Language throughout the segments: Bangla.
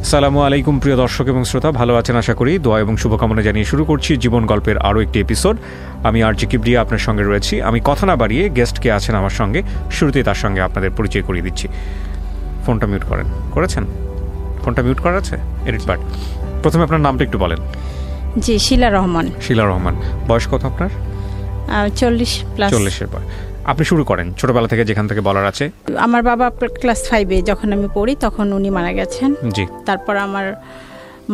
আসসালামু আলাইকুম প্রিয় দর্শক এবং শ্রোতা, ভালো আছেন আশা করি। দোয়া এবং শুভকামনা জানিয়ে শুরু করছি জীবন গল্পের আরও একটি এপিসোড। আমি আর জি কিবরিয়া আপনার সঙ্গে রয়েছি। আমি কথা না বাড়িয়ে গেস্ট কে আছেন আমার সঙ্গে, শুরুতেই তার সঙ্গে আপনাদের পরিচয় করিয়ে দিচ্ছি। ফোনটা মিউট করেছেন? ফোনটা মিউট করা আছে? Edit part. প্রথমে আপনার নামটা একটু বলেন। জি, শিলা রহমান। শিলা রহমান। বয়স কত আপনার? 40+। 40-এর পর। আপনি শুরু করেন ছোটবেলা থেকে, যেখান থেকে বলার আছে। আমার বাবা ক্লাস 5-এ যখন আমি পড়ি তখন উনি মারা গেছেন। জি। তারপর আমার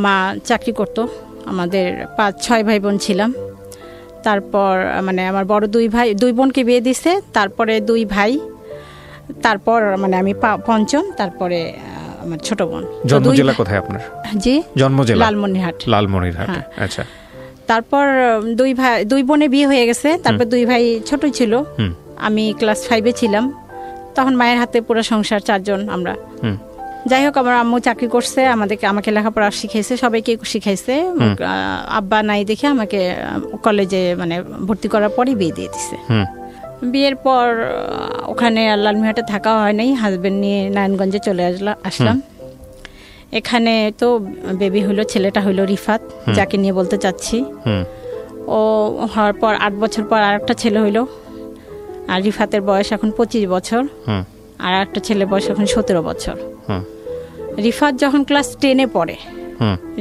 মা চাকরি করতো। আমাদের 5-6 ভাই বোন ছিলাম। তারপর মানে আমার বড় 2 বোনকে বিয়ে দিছে, তারপরে 2 ভাই, তারপর মানে আমি পঞ্চম, তারপরে আমার ছোট বোন। জন্ম জেলা কোথায় আপনার? জি, জন্ম জেলা লালমনিরহাট। আচ্ছা। তারপর 2 বোনে বিয়ে হয়ে গেছে। তারপর 2 ভাই ছোট ছিল। আমি ক্লাস 5-এ ছিলাম তখন। মায়ের হাতে পুরো সংসার, 4 জন আমরা। যাই হোক, আমার আম্মু চাকরি করছে, আমাকে লেখাপড়া শিখাইছে, সবাইকে শিখাইছে। আব্বা নাই দেখে আমাকে কলেজে মানে ভর্তি করার পরই বিয়ে দিয়ে দিছে। বিয়ের পর ওখানে লালমিহাটে থাকা হয় নাই, হাজবেন্ড নিয়ে নারায়ণগঞ্জে চলে আসলাম। এখানে তো বেবি হলো, ছেলেটা হলো রিফাত, যাকে নিয়ে বলতে চাচ্ছি। ও হওয়ার পর 8 বছর পর আর একটা ছেলে হইলো। আর রিফাতের বয়স এখন 25 বছর। আর একটা ছেলের বয়স এখন 17 বছর। রিফাত যখন ক্লাস 10-এ পড়ে,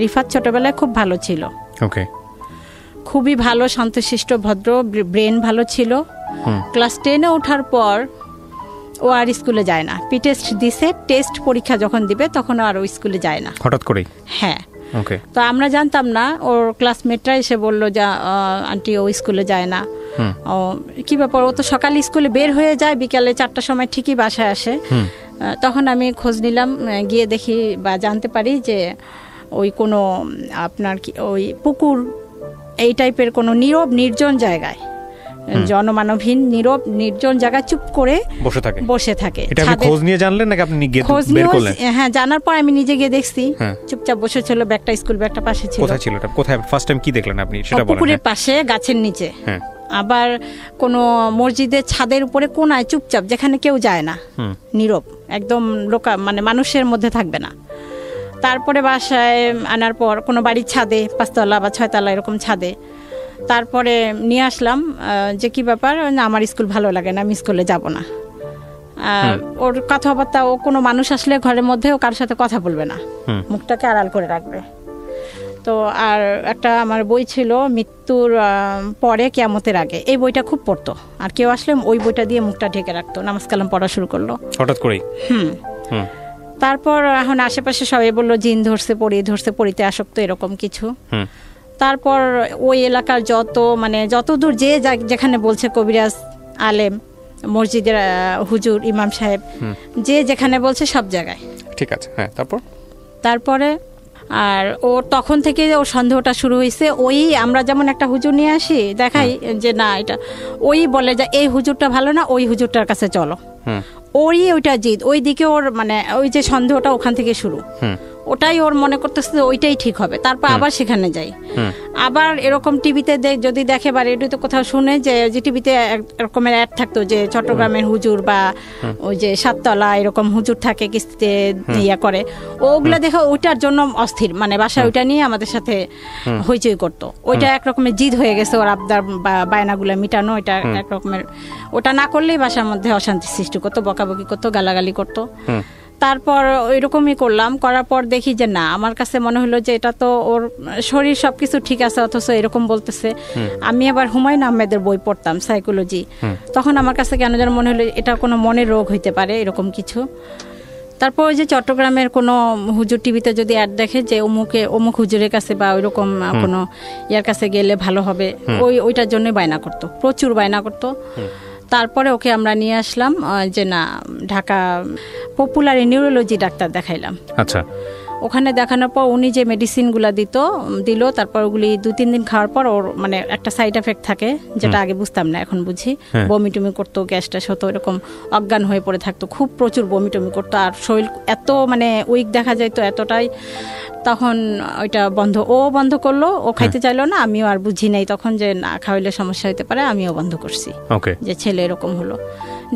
রিফাত ছোটবেলায় খুব ভালো ছিল। খুবই ভালো, শান্তশিষ্ট, ভদ্র, ব্রেন ভালো ছিল। ক্লাস 10-এ ওঠার পর ও আর স্কুলে যায় না। টেস্ট দিছে, টেস্ট পরীক্ষা যখন দিবে তখন আর ও স্কুলে যায় না, হঠাৎ করে। হ্যাঁ। তো আমরা জানতাম না। ওর ক্লাসমেটরা এসে বললো যে আন্টি ও স্কুলে যায় না। ও কি ব্যাপার? ও তো সকালে স্কুলে বের হয়ে যায়, বিকালে 4টার সময় ঠিকই বাসায় আসে। তখন আমি খোঁজ নিলাম, গিয়ে দেখি বা জানতে পারি যে ওই কোনো আপনার কি ওই পুকুর এই টাইপের কোনো নীরব নির্জন জায়গায়, জনমানবহীন নীরব নির্জন জায়গায় চুপ করে বসে থাকে। এটা আপনি খোঁজ নিয়ে জানলেন নাকি আপনি গিয়ে বের করলেন? হ্যাঁ, জানার পর আমি নিজে গিয়ে দেখছি চুপচাপ বসে ছিল। ব্যাগটা স্কুল ব্যাগটা পাশে ছিল। কোথায় ছিল এটা? কোথায় ফার্স্ট টাইম কি দেখলেন আপনি সেটা বলেন। পুকুরের পাশে, গাছের নিচে। আবার কোনো মসজিদের ছাদের উপরে কোনায় চুপচাপ, যেখানে কেউ যায় না, নীরব একদম, মানে মানুষের মধ্যে থাকবে না। তারপরে বাসায় আনার পর কোনো বাড়ির ছাদে, 5তলা বা 6তলা এরকম ছাদে, তারপরে নিয়ে আসলাম যে কি ব্যাপার, না আমার স্কুল ভালো লাগে না, আমি স্কুলে যাব না। ওর কথাবার্তা, ও কোনো মানুষ আসলে ঘরের মধ্যে ও কারোর সাথে কথা বলবে না, মুখটাকে আড়াল করে রাখবে। তো আর একটা আমার বই ছিল মৃত্যুর পরে কিয়ামতের আগে, এই বইটা খুব পড়তো। আর কেউ আসলে ওই বইটা দিয়ে মুখটা ঢেকে রাখতো। নামাজ কালাম পড়া শুরু করলো হঠাৎ করেই। তারপর এখন আশেপাশে সবাই বললো জিন ধরছে, পড়িতে আসক্ত, এরকম কিছু। তারপর ওই এলাকার যত দূর যেখানে বলছে, কবিরাজ, আলেম, মসজিদের হুজুর, ইমাম সাহেব, যে যেখানে বলছে সব জায়গায়। ঠিক আছে, হ্যাঁ। তারপরে আর ও তখন থেকে ওর সন্দেহটা শুরু হয়েছে। ওই আমরা যেমন একটা হুজুর নিয়ে আসি, দেখাই যে না এটা, ওই বলে যে এই হুজুরটা ভালো না, ওই হুজুরটার কাছে চলো। ওইটা জিদ, ওই দিকে ওর মানে ওই যে সন্দেহটা ওখান থেকে শুরু। ওটাই ওর মনে করতেছে ওইটাই ঠিক হবে। তারপর আবার সেখানে যাই। আবার এরকম টিভিতে যদি দেখে বা রেডিওতে কোথাও শুনে যে টিভিতে এরকমের অ্যাড থাকতো যে চট্টগ্রামের হুজুর বা ওই যে 7তলা এরকম হুজুর থাকে, কিস্তিতে ইয়া করে, ওগুলো দেখে ওইটার জন্য অস্থির, মানে বাসায় ওইটা নিয়ে আমাদের সাথে হইচই করতো। ওইটা একরকমের জিদ হয়ে গেছে ওর, আবদার বায়নাগুলো মিটানো। ওইটা একরকমের, ওটা না করলেই বাসার মধ্যে অশান্তি সৃষ্টি করতো, বকাবকি করতো, গালাগালি করতো। তারপর ওইরকমই করার পর দেখি যে না, আমার কাছে মনে হলো যে এটা তো ওর শরীর সবকিছু ঠিক আছে, অথচ এরকম বলতেছে। আমি আবার হুমায়ুন আহমেদের বই পড়তাম, সাইকোলজি। তখন আমার কাছে কেন যেন মনে হলো এটা কোনো মনের রোগ হইতে পারে, এরকম কিছু। তারপর ওই যে চট্টগ্রামের কোনো হুজুর টিভিতে যদি অ্যাড দেখে যে অমুক হুজুরের কাছে বা ওইরকম কোনো ইয়ার কাছে গেলে ভালো হবে, ওইটার জন্য বায়না করতো, প্রচুর বায়না করতো। তারপরে ওকে আমরা নিয়ে আসলাম যে না, ঢাকা পপুলার নিউরোলজি ডাক্তার দেখাইলাম। আচ্ছা। ওখানে দেখানোর পর উনি যে মেডিসিনগুলো দিল, তারপর ওগুলি 2-3 দিন খাওয়ার পর ওর মানে একটা সাইড এফেক্ট থাকে, যেটা আগে বুঝতাম না, এখন বুঝি। বমি টমি করতো, গ্যাস ট্যাস হতো, এরকম অজ্ঞান হয়ে পড়ে থাকতো, খুব প্রচুর বমি টমি করতো। আর শরীর এত মানে উইক দেখা যাইতো, এতটাই। তখন ওইটা বন্ধ করলো। ও খাইতে চাইলো না, আমিও আর বুঝি নাই তখন যে না খাওয়াইলে সমস্যা হতে পারে, আমিও বন্ধ করছি। যে ছেলে এরকম হলো,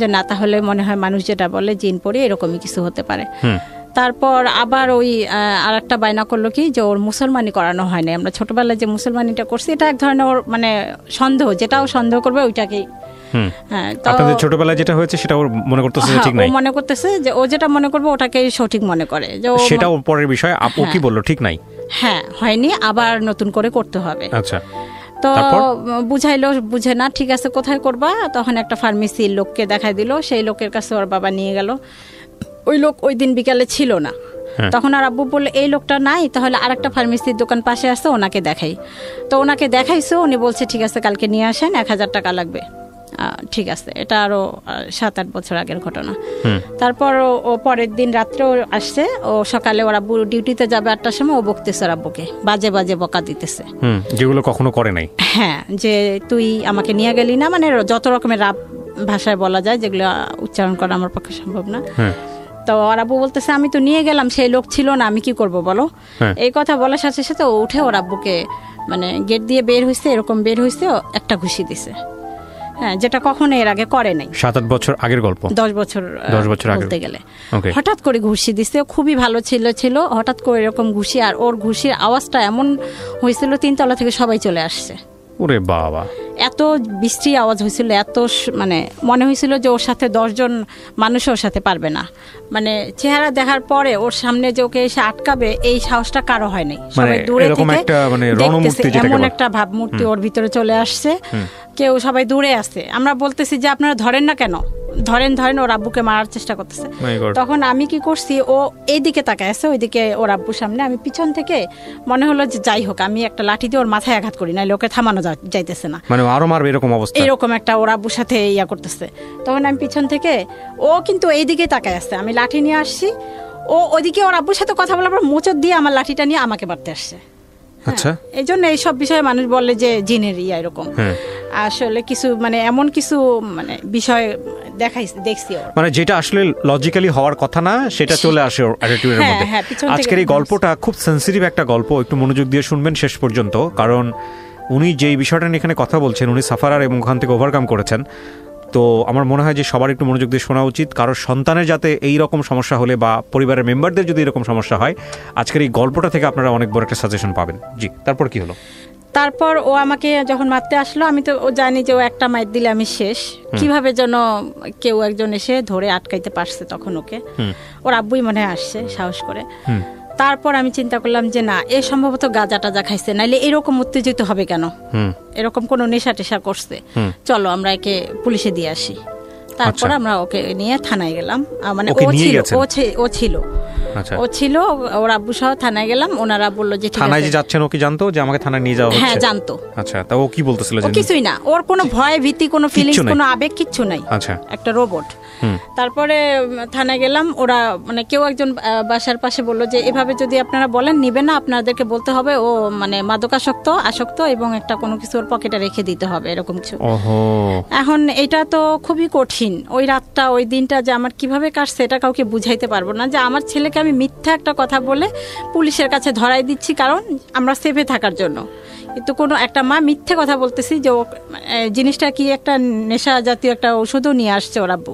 যে না তাহলে মনে হয় মানুষ যেটা বলে জিন পড়ে এরকমই কিছু হতে পারে। তারপর আবার ওই আর একটা বায়না করলো কি যে ওর মুসলমানি করানো হয়নি। আমরা ছোটবেলায় যে মুসলমানিটা করছি এটা এক ধরনের ওর মানে সন্দেহ, যেটাও সন্দেহ করবে ওইটাকেই। হ্যাঁ, আপনাদের ছোটবেলায় যেটা হয়েছে সেটা ওর মনে করতেছে ঠিক নাই, ও মনে করতেছে যে ও যেটা মনে করবে ওটাকেই সঠিক মনে করে, যে সেটা ওর পরের বিষয়। আপু কি বললো ঠিক নাই? হ্যাঁ, হয়নি, আবার নতুন করে করতে হবে। আচ্ছা, তো বুঝাইলো, বুঝে না, ঠিক আছে কোথায় করবা? তখন একটা ফার্মেসির লোককে দেখাই দিল, সেই লোকের কাছে ওর বাবা নিয়ে গেল। ওই লোক ওই দিন বিকালে ছিল না। তখন আর আব্বু বললো এই লোকটা নাই, তাহলে আরেকটা ফার্মেসির দোকান পাশে আছে, ওনাকে দেখাই। তো ওনাকে দেখাইছো, উনি বলছে ঠিক আছে কালকে নিয়ে আসেন, 1000 টাকা লাগবে। ঠিক আছে, এটা আরো 7-8 বছর আগের ঘটনা। তারপর ও পরের দিন রাত্রে আসছে, ও সকালে ওর আব্বু ডিউটিতে যাবে 8টার সময়, ও বকতেছে ওর আব্বুকে, বাজে বাজে বকা দিতেছে, যেগুলো কখনো করে নাই। হ্যাঁ, যে তুই আমাকে নিয়ে গেলি না, মানে যত রকমের রাপ ভাষায় বলা যায় যেগুলো উচ্চারণ করা আমার পক্ষে সম্ভব না। তো ওর আব্বু বলতেছে আমি তো নিয়ে গেলাম, সেই লোক ছিল না, আমি কি করব বলো। এই কথা বলার সাথে সাথে ও উঠে ওর আব্বুকে মানে গেট দিয়ে বের হইছে, এরকম বের হইছে, একটা ঘুষি দিছে। হ্যাঁ, যেটা কখনো এর আগে করে নাই। 7-8 বছর আগের গল্প, 10 বছর বলতে গেলে। হঠাৎ করে ঘুষি দিছে, খুবই ভালো ছিল, হঠাৎ করে এরকম ঘুষি, আর ওর ঘুষির আওয়াজটা এমন হয়েছিল 3 তলা থেকে সবাই চলে আসছে। ওরে বাবা, এত বৃষ্টি আওয়াজ হয়েছিল, এত মানে মনে হয়েছিল যে ওর সাথে 10 জন মানুষ ওর সাথে পারবে না। মানে চেহারা দেখার পরে ওর সামনে যে ওকে এসে আটকাবে এই সাহসটা কারো হয় নাই। সবাই দূরে থেকে এমন একটা ভাবমূর্তি ওর ভিতরে চলে আসছে, কেউ সবাই দূরে আছে। আমরা বলতেছি যে আপনারা ধরেন না কেন, ধরেন ওর আব্বুকে মারার চেষ্টা করতেছে। তখন আমি কি করছি, ও এইদিকে তাকায় আছে, ওইদিকে ওর আব্বুর সামনে, আমি পিছন থেকে মনে হলো যে যাই হোক আমি একটা লাঠি দিয়ে ওর মাথায় আঘাত করি, নাইলে ওকে থামানো যাইতেছে না, মানে আরো মারবে এরকম অবস্থা, এরকম একটা ওর আব্বুর সাথে ইয়া করতেছে। তখন আমি পিছন থেকে, ও কিন্তু এইদিকে তাকায় আছে, আমি লাঠি নিয়ে আসছি, ও ওইদিকে ওর আব্বুর সাথে কথা বলার পর মোচড় দিয়ে আমার লাঠিটা নিয়ে আমাকে মারতে আসছে। আচ্ছা, এই জন্য এইসব বিষয়ে মানুষ বলে যে জিনের ইয়া এরকম। আসলে কিছু মানে এমন কিছু মানে বিষয় দেখছি, মানে যেটা আসলে লজিক্যালি হওয়ার কথা না সেটা চলে আসে ওর অ্যাটিটিউডের মধ্যে। আজকের এই গল্পটা খুব সেনসিটিভ একটা গল্প, একটু মনোযোগ দিয়ে শুনবেন শেষ পর্যন্ত, কারণ উনি যেই বিষয়টা নিয়ে এখানে কথা বলছেন উনি সাফারার এবং ওখান থেকে ওভারকাম করেছেন। তো আমার মনে হয় যে সবার একটু মনোযোগ দিয়ে শোনা উচিত, কারণ সন্তানের যাতে এই রকম সমস্যা হলে বা পরিবারের মেম্বারদের যদি এরকম সমস্যা হয়, আজকের এই গল্পটা থেকে আপনারা অনেক বড় একটা সাজেশন পাবেন। জি, তারপর কি হলো? তারপর ও আমাকে যখন মারতে আসলো, আমি তো ও জানি যে ও একটা মাইর দিলে আমি শেষ, কিভাবে যেন কেউ একজন এসে ধরে আটকাইতে পারছে তখন ওকে, ওর আব্বুই মনে হয় আসছে সাহস করে। তারপর আমি চিন্তা করলাম যে না, এ সম্ভবত গাঁজা টাজা খাইছে, নাইলে এরকম উত্তেজিত হবে কেন, এরকম কোনো নেশা টেশা করছে, চলো আমরা একে পুলিশে দিয়ে আসি। তারপর আমরা ওকে নিয়ে থানায় গেলাম, মানে ও ছিল ও ছিল ওর আব্বু সহ থানায় গেলাম। ওনারা বললো যে থানায় যে যাচ্ছেন ও কি জানতো যে আমাকে থানায় নিয়ে যাওয়া হচ্ছে? হ্যাঁ, জানতো। আচ্ছা, তা ও কি বলতেছিল? কিছুই না, ওর কোনো ভয় ভীতি, কোনো ফিলিংস, কোনো আবেগ কিচ্ছু নাই। আচ্ছা, একটা রোবট। তারপরে থানায় গেলাম, ওরা মানে কেউ একজন বাসার পাশে বললো যে এভাবে যদি আপনারা বলেন নিবে না, আপনাদেরকে বলতে হবে ও মানে আসক্ত এবং একটা কোনো কিছু ওর পকেটে রেখে দিতে হবে, এরকম কিছু। এখন এটা তো খুবই কঠিন। ওই রাতটা, ওই দিনটা যে আমার কিভাবে কাটছে এটা কাউকে বুঝাইতে পারবো না, যে আমার ছেলেকে আমি মিথ্যা একটা কথা বলে পুলিশের কাছে ধরাই দিচ্ছি কারণ আমরা সেফে থাকার জন্য। কিন্তু কোনো একটা মা মিথ্যে কথা বলতেছি যে জিনিসটা কি একটা নেশা জাতীয় একটা ওষুধও নিয়ে আসছে ওর আব্বু,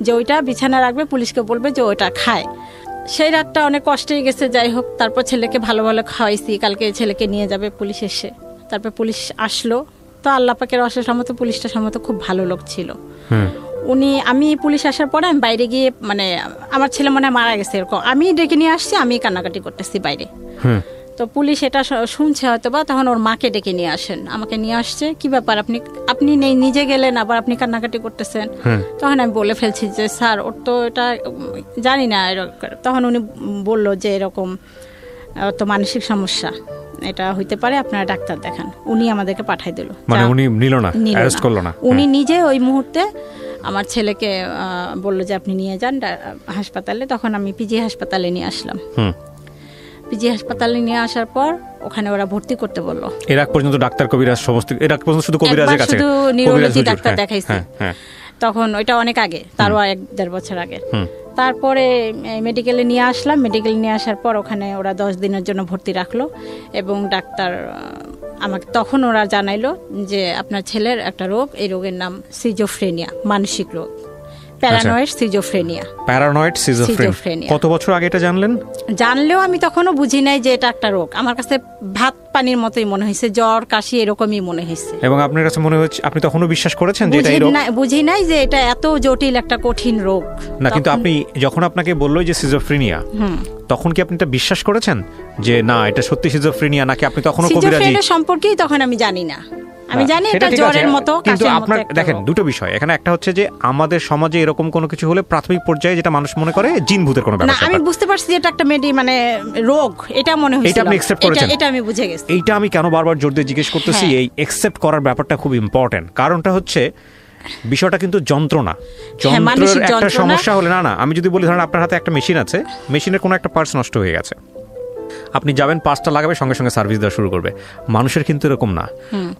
যে ওইটা বিছানা রাখবে, পুলিশকে বলবে যে ওইটা খায়। সেই রাতটা অনেক কষ্টেই গেছে। যাই হোক, তারপর ছেলেকে ভালো ভালো খাওয়াইছি, কালকে ছেলেকে নিয়ে যাবে পুলিশ এসে। তারপর পুলিশ আসলো, তো আল্লাহ পাকের অশেষ রহমতে পুলিশটা সম্ভবত খুব ভালো লোক ছিল। আমি পুলিশ আসার পরে আমি বাইরে গিয়ে, মানে আমার ছেলে মনে হয় মারা গেছে এরকম, আমি ডেকে নিয়ে আসছি, আমি কান্নাকাটি করতেছি বাইরে। তো পুলিশ এটা শুনছে হয়তো বা, তখন ওর মাকে ডেকে নিয়ে আসেন, আমাকে নিয়ে আসছে, কি ব্যাপার আপনি নিজে গেলেন আবার আপনি কান্নাকাটি করতেছেন? তখন আমি বলে ফেলছি যে স্যার ওর তো এটা জানি না। তখন উনি বলল যে এরকম তো মানসিক সমস্যা, এটা হইতে পারে, আপনারা ডাক্তার দেখান। উনি আমাদেরকে পাঠাই দিল, মানে উনি নিল না, অ্যারেস্ট করলো না। উনি নিজে ওই মুহূর্তে আমার ছেলেকে বললো যে আপনি নিয়ে যান হাসপাতালে। তখন আমি পিজি হাসপাতালে নিয়ে আসলাম। পিজি হাসপাতালে নিয়ে আসার পর ওখানে ওরা ভর্তি করতে বললো। এর আগ পর্যন্ত ডাক্তার কবিরাজ সমস্ত, এর আগ পর্যন্ত শুধু কবিরাজের কাছে, শুধু নিউরোলজি ডাক্তার দেখাইছে। তখন ওইটা অনেক আগে, তারও 1-1.5 বছর আগে। তারপরে মেডিকেলে নিয়ে আসলাম। মেডিকেলে নিয়ে আসার পর ওখানে ওরা 10 দিনের জন্য ভর্তি রাখলো এবং ডাক্তার আমাকে তখন ওরা জানাইলো যে আপনার ছেলের একটা রোগ, এই রোগের নাম সিজোফ্রেনিয়া, মানসিক রোগ, প্যারানয়েড সিজোফ্রেনিয়া। Paranoid schizophrenia. কত বছর আগে এটা জানলেন? জানলেও আমি তখনও বুঝি নাই যে এটা একটা রোগ। আমার কাছে ভাত পানির মতোই মনে হয়েছে, জ্বর কাশি এরকমই মনে হয়েছে। এবং আপনার কাছে মনে হচ্ছে, আপনি তখনও বিশ্বাস করেছেন যে এটা এই রোগ? বুঝি নাই যে এটা এত জটিল একটা কঠিন রোগ না, কিন্তু আপনি যখন আপনাকে বললো যে সিজোফ্রেনিয়া, তখন কি আপনি এটা বিশ্বাস করেছেন যে না এটা সত্যি সিজোফ্রেনিয়া, নাকি আপনি তখনও কবিরাজি? সিজোফ্রেনিয়া সম্পর্কেই তখন আমি জানি না, আমি জানি এটা জ্বরের মতো। কিন্তু আপনার দেখেন দুটো বিষয় এখানে, একটা হচ্ছে যে আমাদের সমাজে এরকম কোনো কিছু হলে প্রাথমিক পর্যায়ে যেটা মানুষ মনে করে জিন ভূতের কোনো ব্যাপার। আমি বুঝতে পারছি যে এটা একটা মানে রোগ, এটা মনে হয়েছিল। এটা আপনি অ্যাকসেপ্ট করেছেন? এটা আমি বুঝে গেছি। এইটা আমি কেন বারবার জোর দিয়ে জিজ্ঞেস করতেছি, এই অ্যাকসেপ্ট করার ব্যাপারটা খুব ইম্পর্টেন্ট। কারণটা হচ্ছে বিষয়টা কিন্তু যন্ত্রণা, যন্ত্রের একটা সমস্যা হলে না, আমি যদি বলি ধরেন আপনার হাতে একটা মেশিন আছে, মেশিনের কোনো একটা পার্টস নষ্ট হয়ে গেছে, আপনি যাবেন পাঁচটা লাগাবে, সঙ্গে সঙ্গে সার্ভিস দেওয়া শুরু করবে। মানুষের কিন্তু এরকম না।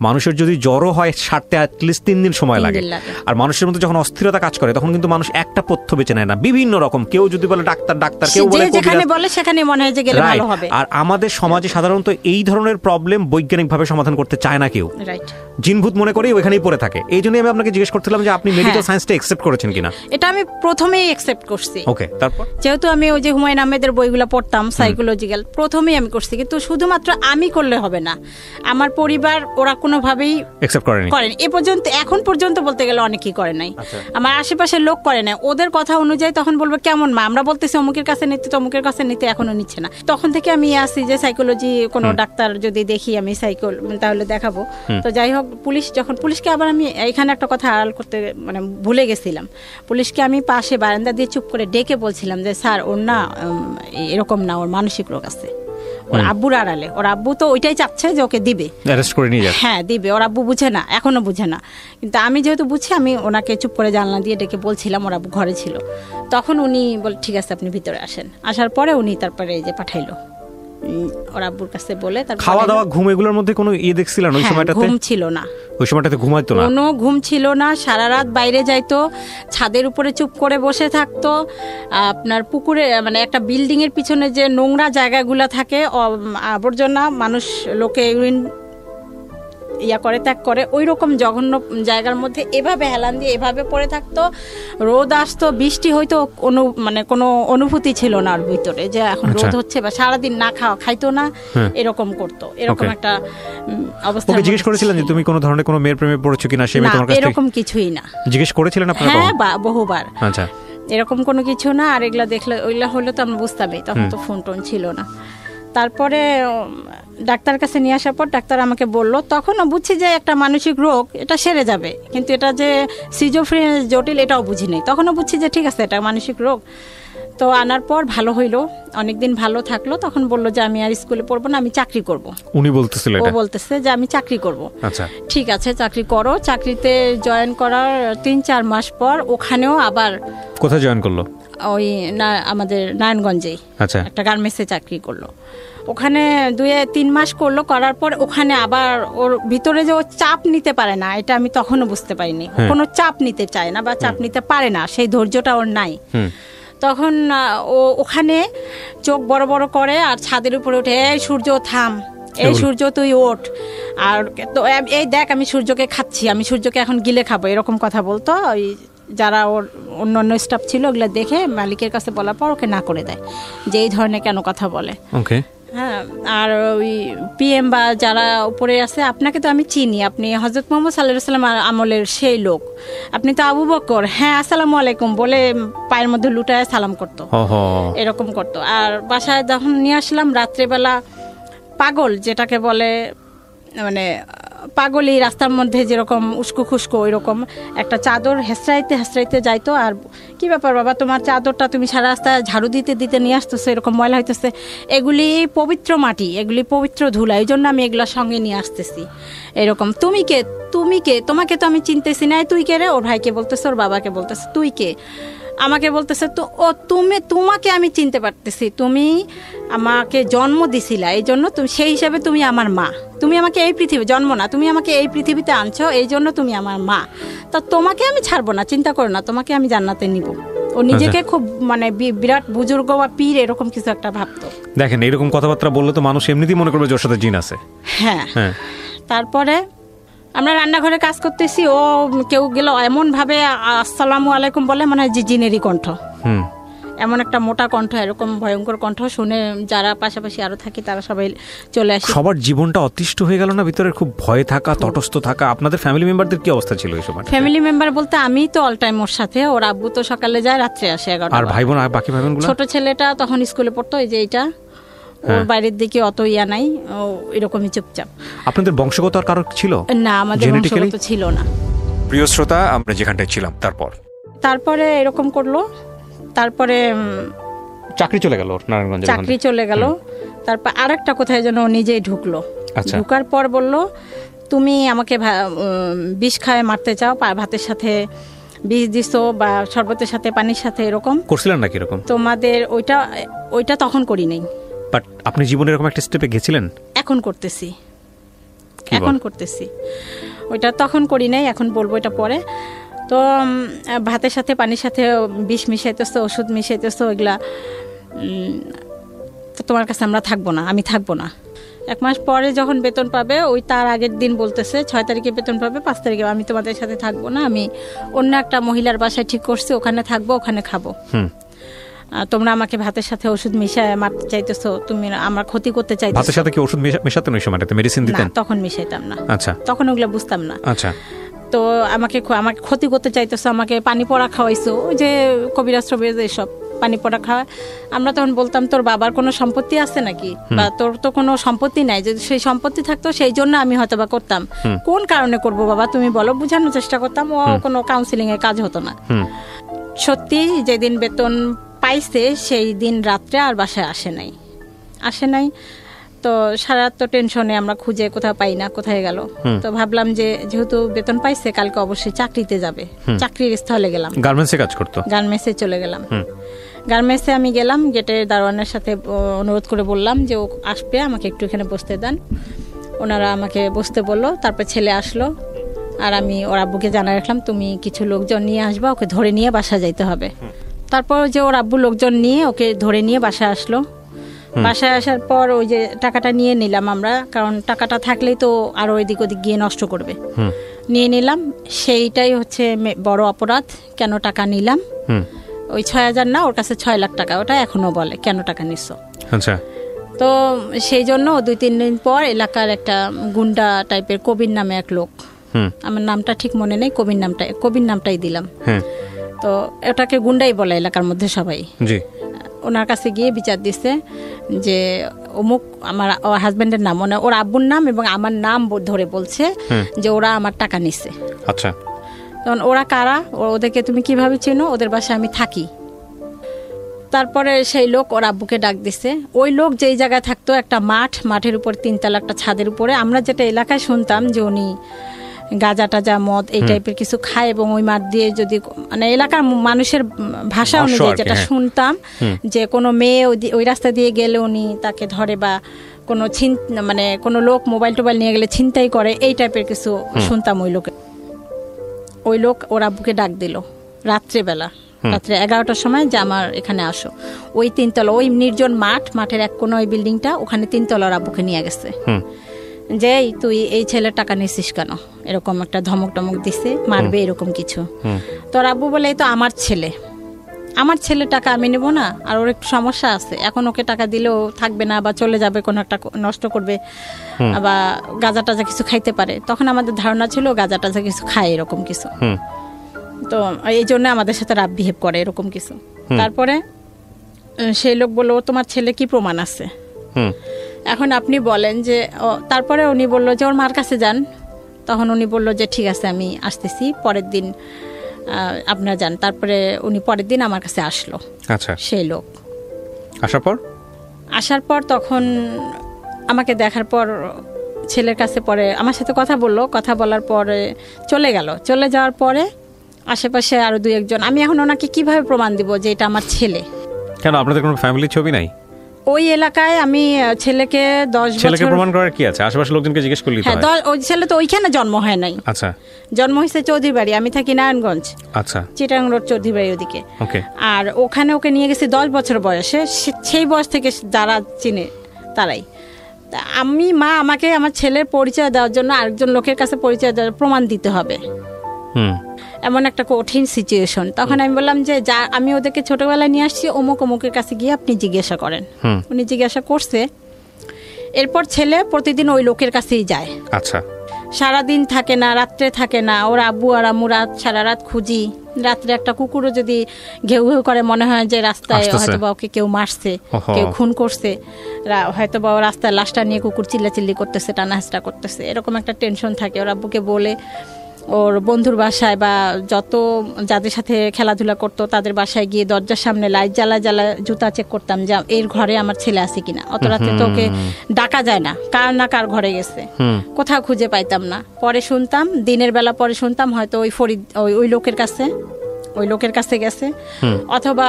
মানুষের যদি জ্বরও হয় সারতে অ্যাটলিস্ট 3 দিন সময় লাগে। আর মানুষের মধ্যে যখন অস্থিরতা কাজ করে তখন কিন্তু মানুষ একটা পথ্য বেছে নেয় না, বিভিন্ন রকম। কেউ যদি বলে ডাক্তার, কেউ বলে যেখানে বলে সেখানে মনে হয় যে গেলে ভালো হবে। আর আমাদের সমাজে সাধারণত এই ধরনের প্রবলেম বৈজ্ঞানিকভাবে সমাধান করতে চায় না কেউ, জিনভূত মনে করেই ওইখানেই পড়ে থাকে। এই জন্যই আমি আপনাকে জিজ্ঞেস করছিলাম যে আপনি মেডিকেল সায়েন্সটা অ্যাকসেপ্ট করেছেন কিনা। এটা আমি প্রথমেই অ্যাকসেপ্ট করছি। ওকে, তারপর যেহেতু আমি ওই যে হুমায়ুন আহমেদের বইগুলো পড়তাম সাইকোলজিক্যাল, প্রথমেই আমি করছি। কিন্তু শুধুমাত্র আমি করলে হবে না, আমার পরিবার ওরা কোনোভাবেই অ্যাকসেপ্ট করেনি। এ পর্যন্ত, এখন পর্যন্ত বলতে গেলে অনেকেই করে নাই। আমার আশেপাশের লোক করে নাই। ওদের কথা অনুযায়ী তখন বলবো কেমন মা, আমরা বলতেছি অমুকের কাছে নিতে, তমুকের কাছে নিতে, এখনো নিচ্ছে না। তখন থেকে আমি আসি যে সাইকোলজি কোনো ডাক্তার যদি দেখি আমি তাহলে দেখাবো। তো যাই হোক, পুলিশকে আবার আমি এখানে একটা কথা আড়াল করতে মানে ভুলে গেছিলাম। পুলিশকে আমি পাশে বারান্দা দিয়ে চুপ করে ডেকে বলছিলাম যে স্যার ওর না এরকম না, ওর মানসিক রোগ আছে। ওর আব্বুর আড়ালে, ওর আব্বু তো ওইটাই চাচ্ছে যে ওকে দিবে, অ্যারেস্ট করে নিয়ে যাবে। হ্যাঁ দিবে, ওর আব্বু বুঝে না, এখনো বুঝে না। কিন্তু আমি যেহেতু বুঝছি, আমি ওনাকে চুপ করে জানলা দিয়ে ডেকে বলছিলাম, ওর আব্বু ঘরে ছিল। তখন উনি বলে ঠিক আছে আপনি ভিতরে আসেন। আসার পরে উনি তারপরে এই যে পাঠাইলো ওর আব্বুর কাছে বলে। তারপর খাওয়া দাওয়া ঘুম এগুলোর মধ্যে কোনো দেখছিলেন ওই সময়টাতে? ঘুম ছিল না, ওই সময়টাতে ঘুমাইতো না, কোনো ঘুম ছিল না। সারা রাত বাইরে যাইতো, ছাদের উপরে চুপ করে বসে থাকতো। আপনার পুকুরে মানে একটা বিল্ডিং এর পিছনে যে নোংরা জায়গাগুলো থাকে, আবর্জনা, মানুষ লোকে ইউরিন করে ত্যাগ করে, ওই রকম জঘন্য জায়গার মধ্যে এভাবে হেলান দিয়ে এভাবে পড়ে থাকতো। রোদ আসতো, বৃষ্টি হয়তো, মানে কোনো অনুভূতি ছিল না ওর ভিতরে যে এখন রোদ হচ্ছে, বা সারাদিন না খাইতো না, এরকম করতো। এরকম একটা অবস্থা। জিজ্ঞেস করেছিলেন যে তুমি কোনো ধরনের কোনো মেয়ের প্রেমে পড়েছো কিনা? সে তোমার কাছে এরকম কিছুই না জিজ্ঞেস করেছিলেন আপনারা? হ্যাঁ, বহুবার। আচ্ছা, এরকম কোনো কিছু না। আর এগুলা দেখলে, ওইগুলা হলে তো আমরা বুঝতামই, তখন তো ফোন টোন ছিল না। তারপরে ডাক্তার কাছে নিয়ে আসার পর ডাক্তার আমাকে বললো, তখনও বুঝছি যে একটা মানসিক রোগ, এটা সেরে যাবে, কিন্তু এটা যে সিজোফ্রেনিয়া জটিল এটাও বুঝি নেই। তখনও বুঝছি যে ঠিক আছে এটা মানসিক রোগ। তো আনার পর ভালো হইলো, অনেকদিন ভালো থাকলো। তখন বললো যে আমি আর স্কুলে পড়বো না, আমি চাকরি করব। উনি বলতেছিলেন, ও বলতেছে যে আমি চাকরি করব। আচ্ছা ঠিক আছে চাকরি করো। চাকরিতে জয়েন করার 3-4 মাস পর ওখানেও আবার, কোথায় জয়েন করলো? ওই আমাদের নারায়ণগঞ্জেই একটা গার্মেন্টসে চাকরি করলো। ওখানে 2-3 মাস করলো, করার পর ওখানে আবার ওর ভিতরে যে ও চাপ নিতে পারে না, এটা আমি তখনও বুঝতে পারিনি। কোনো চাপ নিতে চায় না বা চাপ নিতে পারে না, সেই ধৈর্যটা ওর নাই। তখন ও ওখানে চোখ বড় বড় করে আর ছাদের উপরে উঠে, এই সূর্য থাম, এই সূর্য তুই ওঠ, আর তো এই দেখ আমি সূর্যকে খাচ্ছি, আমি সূর্যকে এখন গিলে খাবো, এরকম কথা বলতো। ওই যারা ওর অন্যান্য স্টাফ ছিল ওগুলো দেখে মালিকের কাছে বলার পর ওকে না করে দেয় যে এই ধরনের কেন কথা বলে। হ্যাঁ, আর ওই পিএম বা যারা উপরে আছে, আপনাকে তো আমি চিনি, আপনি হযরত মুহাম্মদ সাল্লাল্লাহু আলাইহি ওয়াসাল্লাম আমলের সেই লোক, আপনি তো আবু বকর, হ্যাঁ আসসালামু আলাইকুম বলে পায়ের মধ্যে লুটায় সালাম করতো, এরকম করতো। আর বাসায় যখন নিয়ে আসলাম রাত্রেবেলা, পাগল যেটাকে বলে, মানে পাগলি রাস্তার মধ্যে যেরকম উস্কো খুস্কো, ওই রকম একটা চাদর হেসরাইতে হেসরাইতে যাইতো। আর কি ব্যাপার বাবা, তোমার চাদরটা তুমি সারা রাস্তায় ঝাড়ু দিতে দিতে নিয়ে আসতেছো, এরকম ময়লা হইতেছে, এগুলি পবিত্র মাটি, এগুলি পবিত্র ধুলা, এই জন্য আমি এগুলা সঙ্গে নিয়ে আসতেছি। এরকম তুমি কে, তোমাকে তো আমি চিনতেছি না, তুই কে রে? ওর ভাইকে বলতেছে, ওর বাবাকে বলতেছে তুই কে, আমাকে বলতেছে তো ও তোমাকে আমি চিনতে পারতেছি, তুমি আমাকে জন্ম দিছিলা, এই জন্য তুমি সেই হিসাবে তুমি আমার মা, তুমি আমাকে এই পৃথিবী জন্ম না, তুমি আমাকে এই পৃথিবীতে আনছো, এই জন্য তুমি আমার মা, তা তোমাকে আমি ছাড়বো না, চিন্তা করো না, তোমাকে আমি জান্নাতে নিব। ও নিজেকে খুব মানে বিরাট বুজুর্গ বা পীর এরকম কিছু একটা ভাবতো। দেখেন এরকম কথাবার্তা বললে তো মানুষ এমনিতেই মনে করবে যে ওর সাথে জিন আছে। হ্যাঁ, তারপরে আমরা রান্নাঘরে কাজ করতেছি, ও কেউ গেল এমন ভাবে আসসালামু আলাইকুম বলে মনে হয় যে জিনেরই কণ্ঠ, এমন একটা মোটা কণ্ঠ, এরকম ভয়ঙ্কর কণ্ঠ শুনে যারা পাশাপাশি আরো থাকি তারা সবাই চলে আসে। সবার জীবনটা অতিষ্ঠ হয়ে গেল না ভিতরে, খুব ভয়ে থাকা, তটস্থ থাকা। আপনাদের ফ্যামিলি মেম্বারদের কি অবস্থা ছিল এই সময়? ফ্যামিলি মেম্বার বলতে আমি তো অল টাইম ওর সাথে, ওর আব্বু তো সকালে যায় রাত্রে আসে 11টা। আর ভাই বোন, আর বাকি ভাই বোনগুলো? ছোট ছেলেটা তখন স্কুলে পড়তো, এই যে এইটা, ওর বাইরের দিকে অত ইয়া নাই, ও এরকমই চুপচাপ। আপনাদের বংশগত আর কারো ছিল না? আমাদের বংশগত ছিল না। প্রিয় শ্রোতা, আমরা যেখানটায় ছিলাম তারপরে এরকম করলো, তারপরে চাকরি চলে গেল নারায়ণগঞ্জে, চাকরি চলে গেল। তারপর আরেকটা কোথায় যেন নিজেই ঢুকলো, ঢুকার পর বলল তুমি আমাকে বিষ খায় মারতে চাও, ভাতের সাথে বিষ দিছো বা শরবতের সাথে পানির সাথে, এরকম করছিলেন নাকি? এরকম তোমাদের ওইটা তখন করি নাই। বাট আপনি জীবনে এরকম একটা স্টেপে গেছিলেন? এখন করতেছি ওইটা তখন করি নাই, এখন বলবো এটা পরে। তো ভাতের সাথে পানির সাথে বিষ মিশাইতেছো, ওষুধ মিশাইতেছো, এগুলা তো তোমার কাছে আমরা থাকবো না, আমি থাকবো না। 1 মাস পরে যখন বেতন পাবে, ওই তার আগের দিন বলতেছে 6 তারিখে বেতন পাবে, 5 তারিখে আমি তোমাদের সাথে থাকবো না, আমি অন্য একটা মহিলার বাসায় ঠিক করছি, ওখানে থাকবো, ওখানে খাবো। তোমরা আমাকে ভাতের সাথে ওষুধ মিশায় মারতে চাইতেছো, তুমি আমার ক্ষতি করতে চাইতেছো। ভাতের সাথে কি ওষুধ মেশাতেন ওই সময়টাতে? মেডিসিন দিতেন? তখন মিশাইতাম না। আচ্ছা, তখন ওগুলা বুঝতাম না। আচ্ছা, তো আমাকে ক্ষতি করতে চাইতেছো, আমাকে পানি পড়া খাওয়াইছো, যে কবিরাজ টবিরাজ এসব পানি পড়া খাওয়ায়। আমরা তখন বলতাম তোর বাবার কোনো সম্পত্তি আছে নাকি, বা তোর তো কোনো সম্পত্তি নাই, যদি সেই সম্পত্তি থাকতো সেই জন্য আমি হয়তো বা করতাম, কোন কারণে করব বাবা তুমি বলো, বোঝানোর চেষ্টা করতাম। ও কোনো কাউন্সিলিং এর কাজ হতো না। সত্যি যেদিন বেতন পাইছে সেই দিন রাত্রে আর বাসায় আসে নাই। তো সারা রাত তো টেনশনে, আমরা খুঁজে কোথাও পাই না, কোথায় গেল। তো ভাবলাম যে যেহেতু বেতন পাইছে কালকে অবশ্যই চাকরিতে যাবে, চাকরির স্থলে গেলাম। গার্মেন্টসে কাজ করতো, গার্মেন্টসে চলে গেলাম। গার্মেন্টসে আমি গেলাম, গেটের দারোয়ানের সাথে অনুরোধ করে বললাম যে ও আসবে, আমাকে একটু এখানে বসতে দেন। ওনারা আমাকে বসতে বললো। তারপর ছেলে আসলো, আর আমি ওর আব্বুকে জানাই রাখলাম তুমি কিছু লোকজন নিয়ে আসবা, ওকে ধরে নিয়ে বাসা যাইতে হবে। তারপর যে ওর আব্বু লোকজন নিয়ে ওকে ধরে নিয়ে বাসায় আসলো। বাসায় আসার পর ওই যে টাকাটা নিয়ে নিলাম আমরা, কারণ টাকাটা থাকলেই তো আরো এদিক ওদিক গিয়ে নষ্ট করবে। নিয়ে নিলাম, সেইটাই হচ্ছে বড় অপরাধ। কেন টাকা নিলাম? ওই 6,000 না, ওর কাছে 6 লাখ টাকা, ওটা এখনো বলে কেন টাকা নিচ্ছ। আচ্ছা, তো সেই জন্য 2-3 দিন পর এলাকার একটা গুন্ডা টাইপের কবির নামে এক লোক, আমার নামটা ঠিক মনে নেই, কবির নামটাই দিলাম। তো ওটাকে গুন্ডাই বলে এলাকার মধ্যে সবাই। ওনার কাছে গিয়ে বিচার দিচ্ছে যে অমুক, আমার হাজবেন্ডের নাম, ওর আব্বুর নাম এবং আমার নাম ধরে বলছে যে ওরা আমার টাকা নিচ্ছে। আচ্ছা, তখন ওরা কারা, ওদেরকে তুমি কিভাবে চেনো? ওদের বাসায় আমি থাকি। তারপরে সেই লোক ওর আব্বুকে ডাক দিছে। ওই লোক যেই জায়গায় থাকতো, একটা মাঠের উপর 3 তলা একটা ছাদের উপরে, আমরা যেটা এলাকায় শুনতাম যে উনি গাঁজা টাজা মদ এই টাইপের কিছু খায়, এবং ওই মাঠ দিয়ে যদি মানে এলাকার মানুষের ভাষা অনুযায়ী যেটা শুনতাম যে কোনো মেয়ে ওই রাস্তা দিয়ে গেলে উনি তাকে ধরে, বা কোনো মানে কোনো লোক মোবাইল টোবাইল নিয়ে গেলে ছিনতাই করে, এই টাইপের কিছু শুনতাম। ওই লোক ওর আব্বুকে ডাক দিল রাত্রে 11টার সময় যে আমার এখানে আসো। ওই 3 তলা, ওই নির্জন মাঠের এক কোণ ওই বিল্ডিংটা, ওখানে 3 তলা ওর আব্বুকে নিয়ে গেছে। যে তুই এই ছেলের টাকা নিছিস কেন, এরকম একটা ধমক টমক দিছে, মারবে এরকম কিছু। তোর আব্বু বলে এই তো আমার ছেলে টাকা আমি নেবো না, আর ওর একটু সমস্যা আছে, এখন ওকে টাকা দিলেও থাকবে না, বা চলে যাবে, কোনো একটা নষ্ট করবে, বা গাঁজা টাজা কিছু খাইতে পারে। তখন আমাদের ধারণা ছিল গাঁজা টাজা কিছু খায় এরকম কিছু, তো এই জন্য আমাদের সাথে রাফ বিহেভ করে এরকম কিছু। তারপরে সেই লোক বললো তোমার ছেলে কি প্রমাণ আছে, এখন আপনি বলেন যে। তারপরে উনি বললো যে ওর মার কাছে যান। তখন উনি বললো যে ঠিক আছে আমি আসতেছি, পরের দিন আপনারা যান। তারপরে উনি পরের দিন আমার কাছে আসলো। আচ্ছা, সেই লোক আসার পর তখন আমাকে দেখার পর ছেলের কাছে পরে আমার সাথে কথা বললো। কথা বলার পরে চলে যাওয়ার পরে আশেপাশে আরো 2-1 জন। আমি এখন ওনাকে কিভাবে প্রমাণ দিব যে এটা আমার ছেলে? কেন আপনাদের কোনো ফ্যামিলি ছবি নাই ওই এলাকায়? আমি ছেলেকে 10 বছর। ছেলেকে প্রমাণ করার কি আছে? আশেপাশে লোকজনকে জিজ্ঞেস করলি তো হয়। হ্যাঁ, ওই ছেলে তো ওইখানে জন্ম হয় নাই। আচ্ছা, জন্ম হয়েছে চৌধুরী বাড়ি, আমি থাকি নারায়ণগঞ্জ। আচ্ছা, চিটাং রোড চৌধুরী বাড়ি ওদিকে। ওকে, আর ওখানে ওকে নিয়ে গেছে 10 বছর বয়সে। সেই বয়স থেকে যারা চিনে তারাই। তা মা আমাকে আমার ছেলের পরিচয় দেওয়ার জন্য আরেকজন লোকের কাছে পরিচয় দেওয়ার প্রমাণ দিতে হবে, এমন একটা কঠিন সিচুয়েশন। তখন আমি বললাম যে যা আমি ওদেরকে ছোটবেলায় নিয়ে আসছি, অমুক অমুকের কাছে গিয়ে আপনি জিজ্ঞাসা করেন। উনি জিজ্ঞাসা করছে, এরপর ছেলে প্রতিদিন ওই লোকের কাছেই যায়। আচ্ছা, সারাদিন থাকে না, রাত্রে থাকে না, ওর আব্বু আর আম্মু সারা রাত খুঁজি। রাত্রে একটা কুকুরও যদি ঘেউ ঘেউ করে, মনে হয় যে রাস্তায় হয়তো বা ওকে কেউ মারছে, কেউ খুন করছে, হয়তো বা রাস্তায় লাশটা নিয়ে কুকুর চিল্লাচিল্লি করতেছে, টানাহাসটা করতেছে, এরকম একটা টেনশন থাকে। ওর আব্বুকে বলে ওর বন্ধুর বাসায় বা যত যাদের সাথে খেলাধুলা করতো তাদের বাসায় গিয়ে দরজার সামনে লাইট জ্বালা জুতা চেক করতাম যে এর ঘরে আমার ছেলে আছে কিনা। অত রাতে তো ওকে ডাকা যায় না, কার না কার ঘরে গেছে, কোথাও খুঁজে পাইতাম না। পরে শুনতাম, দিনের বেলা পরে শুনতাম হয়তো ওই ফরিদ ওই লোকের কাছে গেছে, অথবা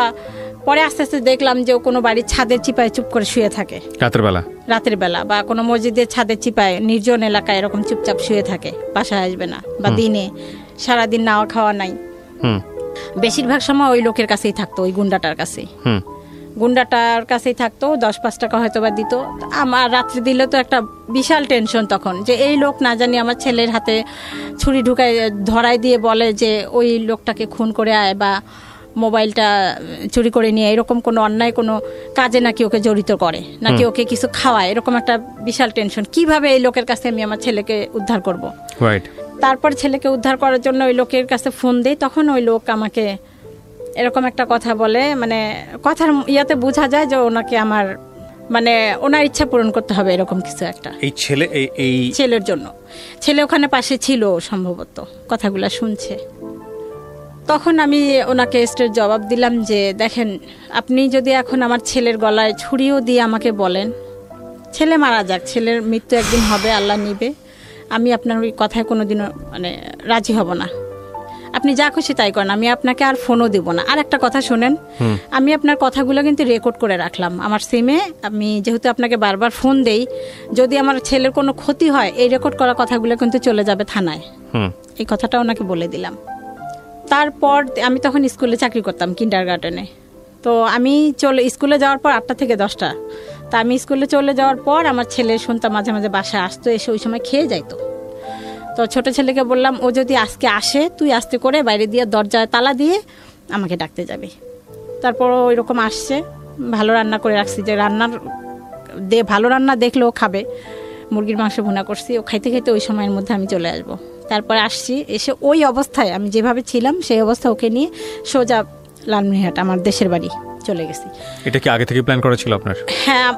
পরে আস্তে আস্তে দেখলাম যে ও কোনো বাড়ির ছাদের চিপায় চুপ করে শুয়ে থাকে রাতের বেলা, বা কোনো মসজিদের ছাদের চিপায় নির্জন এলাকায় এরকম চুপচাপ শুয়ে থাকে, বাসায় আসবে না, বা দিনে সারাদিন নাওয়া খাওয়া নাই। বেশিরভাগ সময় ওই লোকের কাছেই থাকতো, ওই গুন্ডাটার কাছেই থাকতো। 10-5 টাকা হয়তো বা দিত। আমার রাত্রে দিলে তো একটা বিশাল টেনশন তখন, যে এই লোক না জানি আমার ছেলের হাতে ছুরি ঢুকায় ধরাই দিয়ে বলে যে ওই লোকটাকে খুন করে আয়, বা মোবাইলটা চুরি করে নিয়ে এরকম কোনো অন্যায় কোনো কাজে নাকি ওকে জড়িত করে, নাকি ওকে কিছু খাওয়ায়, এরকম একটা বিশাল টেনশন। কিভাবে এই লোকের কাছে আমি আমার ছেলেকে উদ্ধার করব। তারপর ছেলেকে উদ্ধার করার জন্য ওই লোকের কাছে ফোন দেই। তখন ওই লোক আমাকে এরকম একটা কথা বলে, মানে কথার ইয়াতে বোঝা যায় যে ওনাকে আমার মানে ওনার ইচ্ছা পূরণ করতে হবে, এরকম কিছু একটা। এই ছেলের জন্য ছেলে ওখানে পাশে ছিল সম্ভবত, কথাগুলা শুনছে। তখন আমি ওনাকে স্ট্রেট জবাব দিলাম যে দেখেন, আপনি যদি এখন আমার ছেলের গলায় ছুরিও দিয়ে আমাকে বলেন ছেলে মারা যাক, ছেলের মৃত্যু একদিন হবে, আল্লাহ নিবে, আমি আপনার ওই কথায় কোনোদিনও মানে রাজি হব না। আপনি যা খুশি তাই করেন, আমি আপনাকে আর ফোনও দেব না। আর একটা কথা শোনেন, আমি আপনার কথাগুলো কিন্তু রেকর্ড করে রাখলাম আমার সিমে। আমি যেহেতু আপনাকে বারবার ফোন দেই, যদি আমার ছেলের কোনো ক্ষতি হয় এই রেকর্ড করা কথাগুলো কিন্তু চলে যাবে থানায়। এই কথাটা ওনাকে বলে দিলাম। তারপর আমি তখন স্কুলে চাকরি করতাম, কিন্ডারগার্টেনে। তো আমি স্কুলে যাওয়ার পর 8টা থেকে 10টা, তা আমি স্কুলে চলে যাওয়ার পর আমার ছেলে শুনতাম মাঝে মাঝে বাসায় আসতো, এসে ওই সময় খেয়ে যাইতো। তো ছোট ছেলেকে বললাম, ও যদি আজকে আসে তুই আস্তে করে বাইরে দিয়ে দরজায় তালা দিয়ে আমাকে ডাকতে যাবি। তারপর ওই রকম আসছে, ভালো রান্না করে রাখছি, যে ভালো রান্না দেখলে ও খাবে। মুরগির মাংস ভুনা করছি, ও খাইতে খাইতে ওই সময়ের মধ্যে আমি চলে আসবো। তারপরে আসছি, এসে ওই অবস্থায় আমি যেভাবে ছিলাম সেই অবস্থা ওকে নিয়ে সোজা লালমনিরহাট আমার দেশের বাড়ি চলে গেছি। এটা কি আগে থেকে প্ল্যান করা ছিল আপনার? হ্যাঁ,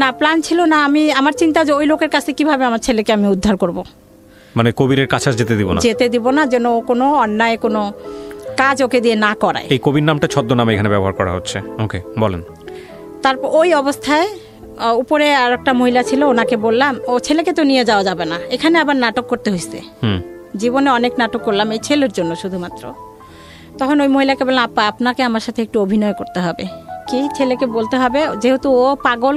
না প্ল্যান ছিল না। আমার চিন্তা যে ওই লোকের কাছে কিভাবে আমার ছেলেকে আমি উদ্ধার করব, মানে কবিরের কাছে যেতে দিব না, যেন কোনো অন্যায় কোনো কাজ ওকে দিয়ে না করায়। এই কবির নামটা ছদ্মনামে এখানে ব্যবহার করা হচ্ছে। ওকে, বলেন। তারপর ওই অবস্থায় উপরে আর একটা মহিলা ছিল, ওনাকে বললাম ও ছেলেকে তো নিয়ে যাওয়া যাবে না, এখানে আবার নাটক করতে হয়েছে। জীবনে অনেক নাটক করলাম এই ছেলের জন্য শুধুমাত্র। তখন ওই মহিলাকে বললাম, আপা আপনাকে আমার সাথে একটু অভিনয় করতে হবে। কি ছেলেকে বলতে হবে, যেহেতু ও পাগল,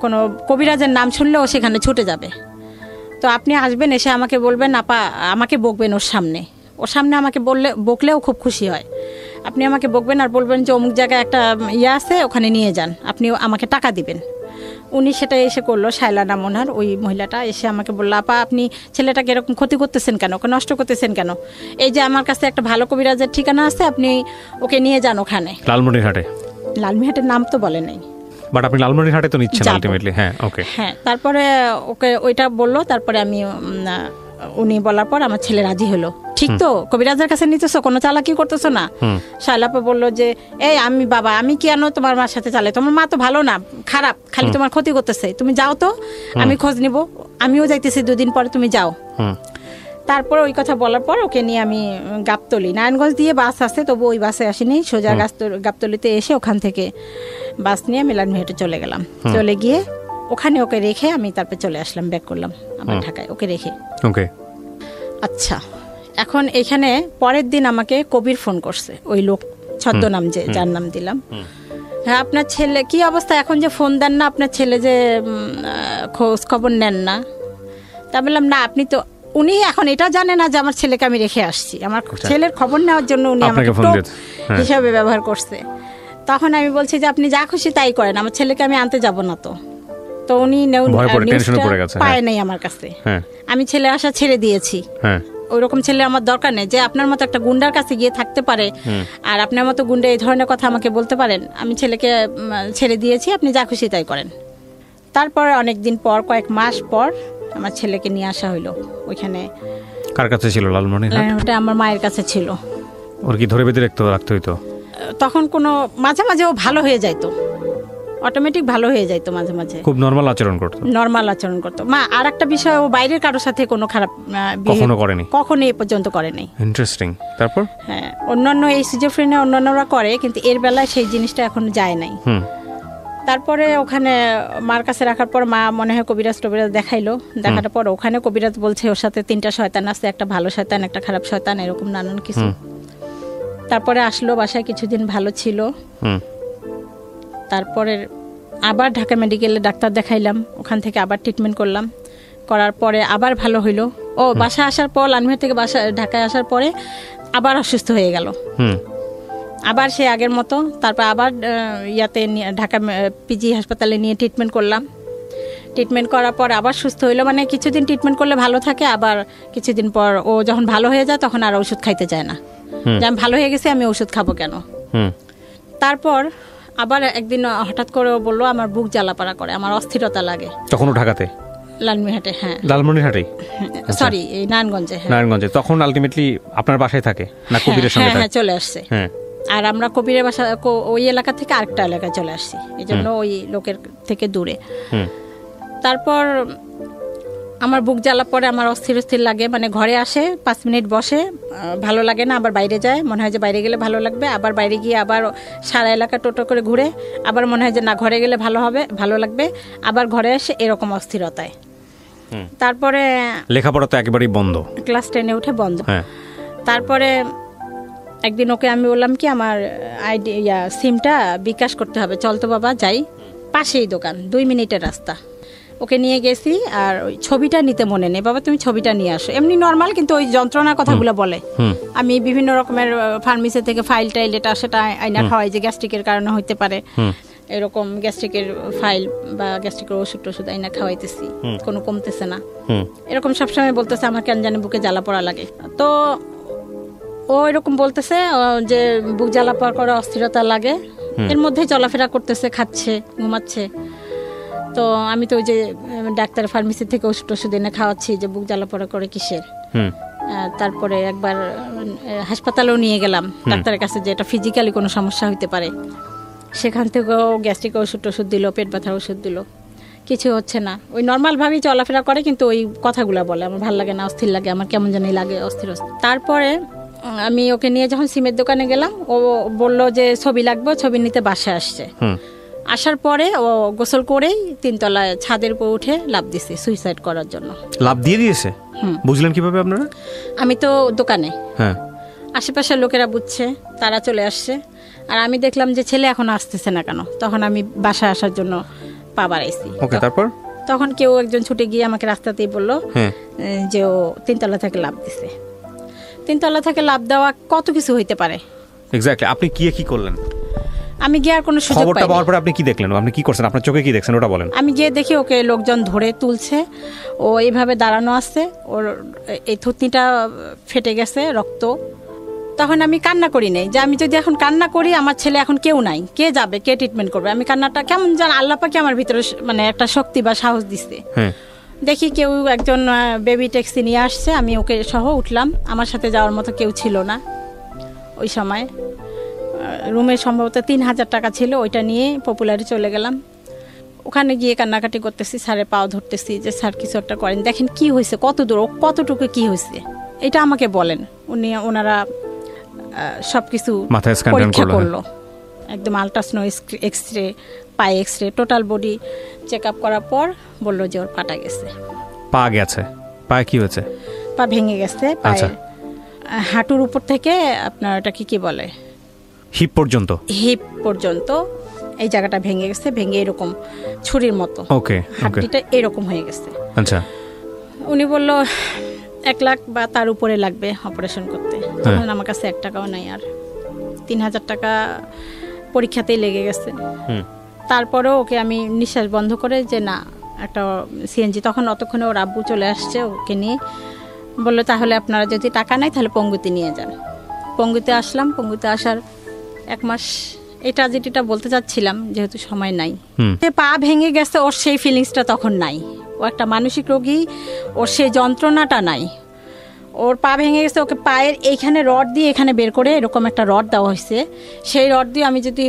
কোনো কবিরাজের নাম শুনলে ও সেখানে ছুটে যাবে। তো আপনি আসবেন, এসে আমাকে বলবেন, আপা আমাকে বকবেন ওর সামনে আমাকে বকলেও খুব খুশি হয়। আপনি আমাকে বকবেন আর বলবেন যে অমুক জায়গায় একটা ইয়ে আছে, ওখানে নিয়ে যান, আপনি আমাকে টাকা দিবেন। উনি সেটা এসে করলো, শায়লা নাম ওনার, ওই মহিলাটা এসে আমাকে বললো, আপা আপনি ছেলেটাকে এরকম ক্ষতি করতেছেন কেন, ওকে নষ্ট করতেছেন কেন? এই যে আমার কাছে একটা ভালো কবিরাজের ঠিকানা আছে, আপনি ওকে নিয়ে যান ওখানে। লালমনিরহাটের নাম তো বলে নাই, বাট আপনি লালমনিরহাটে তো নিচ্ছেন আলটিমেটলি। হ্যাঁ, ওকে। হ্যাঁ, তারপরে ওকে ওইটা বললো। তারপরে উনি বলার পর আমার ছেলে রাজি হলো। ঠিক তো, কবিরাজের কাছে নিতেছো, কোনো চালাকি করতেছো না। শায়লাপা বললো যে আমি কি আনো তোমার মার সাথে চালাই, তোমার মা তো ভালো না, খারাপ, খালি তোমার ক্ষতি করতেছে, তুমি যাও তো, আমি খোঁজ নিব, আমিও যাইতেছি 2 দিন পরে, তুমি যাও। তারপর ওই কথা বলার পর ওকে নিয়ে আমি গাবতলী, নারায়ণগঞ্জ দিয়ে বাস আছে, তবু ওই বাসে আসিনি, সোজা গাবতলীতে এসে ওখান থেকে বাস নিয়ে লালমনিরহাটে চলে গেলাম। চলে গিয়ে ওখানে ওকে রেখে আমি তারপর চলে আসলাম, ব্যাক করলাম আমার ঢাকায় ওকে রেখে। ওকে, আচ্ছা। এখন এখানে পরের দিন আমাকে কবির ফোন করছে, ওই লোক ছদ্মনাম যার নাম দিলাম। হ্যাঁ, আপনার ছেলে কি অবস্থা, এখন যে ফোন দেন না, আপনার ছেলে যে খোঁজ খবর নেন না। তা বললাম, না আপনি তো, উনি এখন এটা জানে না যে আমার ছেলেকে আমি রেখে আসছি, আমার ছেলের খবর নেওয়ার জন্য উনি আমাকে হিসাবে ব্যবহার করছে। তখন আমি বলছি যে আপনি যা খুশি তাই করেন, আমার ছেলেকে আমি আনতে যাব না। তো তো উনি ভয় পড়ে, টেনশনে নিউজটা পড়ে গেছে, পায় হ্যাঁ। নাই আমার কাছে। হ্যাঁ আমি ছেলে আসা ছেড়ে দিয়েছি। হ্যাঁ ওইরকম ছেলে আমার দরকার নেই যে আপনার মতো একটা গুন্ডার কাছে গিয়ে থাকতে পারে, আর আপনার মতো গুন্ডা এই ধরনের কথা আমাকে বলতে পারেন। আমি ছেলেকে ছেড়ে দিয়েছি, আপনি যা খুশি তাই করেন। তারপরে অনেকদিন পর, কয়েক মাস পর আমার ছেলেকে নিয়ে আসা হইলো ওইখানে। কার কাছে ছিল লালমনিরহাট? ওটা আমার মায়ের কাছে ছিল। ওর কি ধরে বেঁধে রাখতে হইতো? তখন কোনো মাঝে মাঝে ও ভালো হয়ে যাইতো, অটোমেটিক ভালো হয়ে যাইতো মাঝে মাঝে, খুব নরমাল আচরণ করতো। নরমাল আচরণ করতো। মা আর একটা বিষয়, ও বাইরের কারোর সাথে কোনো খারাপ কখনো করেনি? কখনো এই পর্যন্ত করে নাই। ইন্টারেস্টিং। তারপর? হ্যাঁ, অন্যান্য এই সিজোফ্রেনিয়া অন্যান্যরা করে, কিন্তু এর বেলায় সেই জিনিসটা এখন যায় নাই। তারপরে ওখানে মার কাছে রাখার পর মা মনে হয় কবিরাজ টবিরাজ দেখাইলো। দেখার পর ওখানে কবিরাজ বলছে ওর সাথে 3টা শয়তান আছে, একটা ভালো শয়তান, একটা খারাপ শয়তান, এরকম নানান কিছু। তারপরে আসলো বাসায়, কিছুদিন ভালো ছিল। তারপরে আবার ঢাকা মেডিকেলে ডাক্তার দেখাইলাম, ওখান থেকে আবার ট্রিটমেন্ট করলাম, করার পরে আবার ভালো হইলো। ও বাসায় আসার পর, লালমিহাট থেকে ঢাকায় আসার পরে আবার অসুস্থ হয়ে গেল, আবার সে আগের মতো। তারপর আবার ইয়াতে ঢাকা পিজি হাসপাতালে নিয়ে ট্রিটমেন্ট করলাম। ট্রিটমেন্ট করার পর আবার সুস্থ হইলো, মানে কিছুদিন ট্রিটমেন্ট করলে ভালো থাকে, আবার কিছুদিন পর ও যখন ভালো হয়ে যায় তখন আর ওষুধ খাইতে চায় না, যে আমি ভালো হয়ে গেছি, আমি ওষুধ খাবো কেন। তারপর আবার একদিন হঠাৎ করে ও বললো আমার বুক জ্বালাপাড়া করে, আমার অস্থিরতা লাগে। তখনও ঢাকাতে? লালমিহাটে। হ্যাঁ, লালমনিরহাটেই, সরি এই নারায়ণগঞ্জে। নারায়ণগঞ্জে। তখন আলটিমেটলি আপনার বাসায় থাকে না কবিরের সঙ্গে? হ্যাঁ, চলে আসছে। হ্যাঁ, আর আমরা কবিরের বাসা ওই এলাকা থেকে আরেকটা এলাকায় চলে আসছি, এই জন্য ওই লোকের থেকে দূরে। তারপর আমার বুক জ্বালা পরে, আমার অস্থির অস্থির লাগে, মানে ঘরে আসে 5 মিনিট বসে, ভালো লাগে না, আবার বাইরে যায়, মনে হয় যে বাইরে গেলে ভালো লাগবে, আবার বাইরে গিয়ে আবার সারা এলাকা টোটো করে ঘুরে, আবার মনে হয় যে না ঘরে গেলে ভালো হবে, ভালো লাগবে, আবার ঘরে আসে, এরকম অস্থিরতায়। তারপরে লেখাপড়া তো একেবারেই বন্ধ, ক্লাস 10-এ উঠে বন্ধ। তারপরে একদিন ওকে আমি বললাম কি আমার সিমটা বিকাশ করতে হবে, চল তো বাবা যাই, পাশেই দোকান, 2 মিনিটের রাস্তা। ওকে নিয়ে গেছি, আর ওই ছবিটা নিতে মনে নেই, বাবা তুমি ছবিটা নিয়ে আসো, এমনি নর্মাল, কিন্তু ওই যন্ত্রণার কথাগুলো বলে। আমি বিভিন্ন রকমের ফার্মেসি থেকে ফাইল টাইল এটা সেটা আইনা খাওয়াই, যে গ্যাস্ট্রিকের কারণে হইতে পারে, এরকম গ্যাস্ট্রিকের ফাইল বা গ্যাস্ট্রিকের ওষুধ টষুধ আইনা খাওয়াইতেছি, কোনো কমতেছে না, এরকম সবসময় বলতেছে আমার কেন জানি বুকে জ্বালা পড়া লাগে। তো ও এরকম বলতেছে যে বুক জ্বালা পড়া করে অস্থিরতা লাগে, এর মধ্যেই চলাফেরা করতেছে, খাচ্ছে, ঘুমাচ্ছে। তো আমি তো ওই যে ডাক্তার ফার্মেসি থেকে ওষুধ টষুধ এনে খাওয়াচ্ছি, যে বুক জ্বালা পড়া করে কিসের। তারপরে একবার হাসপাতালেও নিয়ে গেলাম ডাক্তারের কাছে, যে এটা ফিজিক্যালি কোনো সমস্যা হইতে পারে। সেখান থেকেও গ্যাস্ট্রিক ওষুধ টষুধ দিল, পেট ব্যথার ওষুধ দিল, কিছু হচ্ছে না। ওই নর্মালভাবেই চলাফেরা করে, কিন্তু ওই কথাগুলো বলে আমার ভালো লাগে না, অস্থির লাগে, আমার কেমন জানি লাগে, অস্থির অস্থির। তারপরে আমি ওকে নিয়ে যখন সিমের দোকানে গেলাম, ও বললো যে ছবি লাগবে, ছবি নিতে বাসায় আসছে। আসার পরে ও গোসল করেই 3 তলায় ছাদের উপর উঠে লাফ দিছে সুইসাইড করার জন্য। লাফ দিয়ে দিয়েছে? বুঝলেন কিভাবে আপনারা? আমি তো দোকানে, আশেপাশের লোকেরা বুঝছে, তারা চলে আসছে, আর আমি দেখলাম যে ছেলে এখন আসতেছে না কেন, তখন আমি বাসায় আসার জন্য পা বাড়াইছি। তারপর তখন কেউ একজন ছুটে গিয়ে আমাকে রাস্তাতেই বললো যে ও 3 তলা থেকে লাফ দিছে। 3 তলা থেকে লাফ দেওয়া কত কিছু হইতে পারে। এক্স্যাক্টলি। আপনি কি করলেন? আমি গিয়ে আর কোনো সুযোগ পাইনি। খবরটা পাওয়ার পর আপনি কি দেখলেন? আপনি কি করছেন? আপনার চোখে কি দেখছেন ওটা বলেন। আমি গিয়ে দেখি ওকে লোকজন ধরে তুলছে, ও এইভাবে দাঁড়ানো আছে, ওর এই থুতনিটা ফেটে গেছে, রক্ত। তখন আমি কান্না করি নাই, যে আমি যদি এখন কান্না করি, আমার ছেলে এখন কেউ নাই, কে যাবে, কে ট্রিটমেন্ট করবে। আমি কান্নাটা কেমন যেন আল্লাহ পাকে আমার ভিতরে মানে একটা শক্তি বা সাহস দিচ্ছে। দেখি কেউ একজন বেবি ট্যাক্সি নিয়ে আসছে, আমি ওকে সহ উঠলাম, আমার সাথে যাওয়ার মতো কেউ ছিল না ওই সময়। রুমে সম্ভবত 3000 টাকা ছিল, ওইটা নিয়ে পপুলারে চলে গেলাম। ওখানে গিয়ে কান্নাকাটি করতেছি, স্যারের পাও ধরতেছি যে স্যার কিছু একটা করেন, দেখেন কি হয়েছে, কত দূর, কতটুকু কি হয়েছে, এটা আমাকে বলেন। ওনারা সবকিছু পরীক্ষা করলো, একদম আল্ট্রাসাউন্ড, এক্সরে, পায়ে x-ray, total body check up করার পর বললো যে ওর পাটা গেছে। পা গেছে? পায়ে কি হয়েছে? পা ভেঙে গেছে, পায়ে হাঁটুর উপর থেকে আপনার ওটাকে কি বলে, হিপ পর্যন্ত এই জায়গাটা ভেঙে গেছে, ভেঙে এরকম ছুরির মতো হাড্ডিটা এরকম হয়ে গেছে। আচ্ছা। উনি বললো 1 লাখ বা তার উপরে লাগবে অপারেশন করতে। তখন আমার কাছে 1 টাকাও নাই, আর 3000 টাকা পরীক্ষাতেই লেগে গেছে। তারপরেও ওকে আমি নিঃশ্বাস বন্ধ করে যে না একটা সিএনজি, তখন অতক্ষণে ওর আব্বু চলে আসছে ওকে নিয়ে, বললো তাহলে আপনারা যদি টাকা নেয় তাহলে পঙ্গুতে নিয়ে যান। পঙ্গুতে আসলাম। পঙ্গুতে আসার 1 মাস এই ট্র্যাজেডিটা বলতে চাচ্ছিলাম যেহেতু সময় নাই। পা ভেঙে গেছে, ওর সেই ফিলিংসটা তখন নাই। ও একটা মানসিক রোগী, ওর সেই যন্ত্রণাটা নাই। ওর পা ভেঙে গেছে, ওকে পায়ের এইখানে রড দিয়ে এখানে বের করে এরকম একটা রড দেওয়া হয়েছে। সেই রড দিয়ে আমি যদি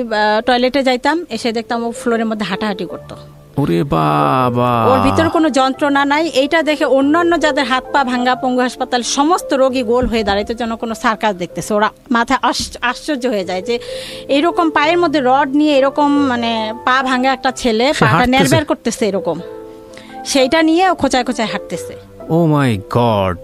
টয়লেটে যাইতাম এসে দেখতাম ও ফ্লোরের মধ্যে হাঁটাহাঁটি করতো। ওরে বাবা, ওর ভিতরে কোনো যন্ত্রণা নাই। এইটা দেখে অন্যান্য যাদের হাত পা ভাঙ্গা পঙ্গু হাসপাতাল সমস্ত রোগী গোল হয়ে দাঁড়াইতে যেন কোনো সার্কাস দেখতেছে। ওরা মাথায় আশ্চর্য হয়ে যায় যে এইরকম পায়ের মধ্যে রড নিয়ে এরকম মানে পা ভাঙ্গা একটা ছেলে পাটা নেড়বের করতেছে এরকম, সেইটা নিয়ে ও খোঁচায় খোঁচায় হাঁটতেছে। ও মাই গড,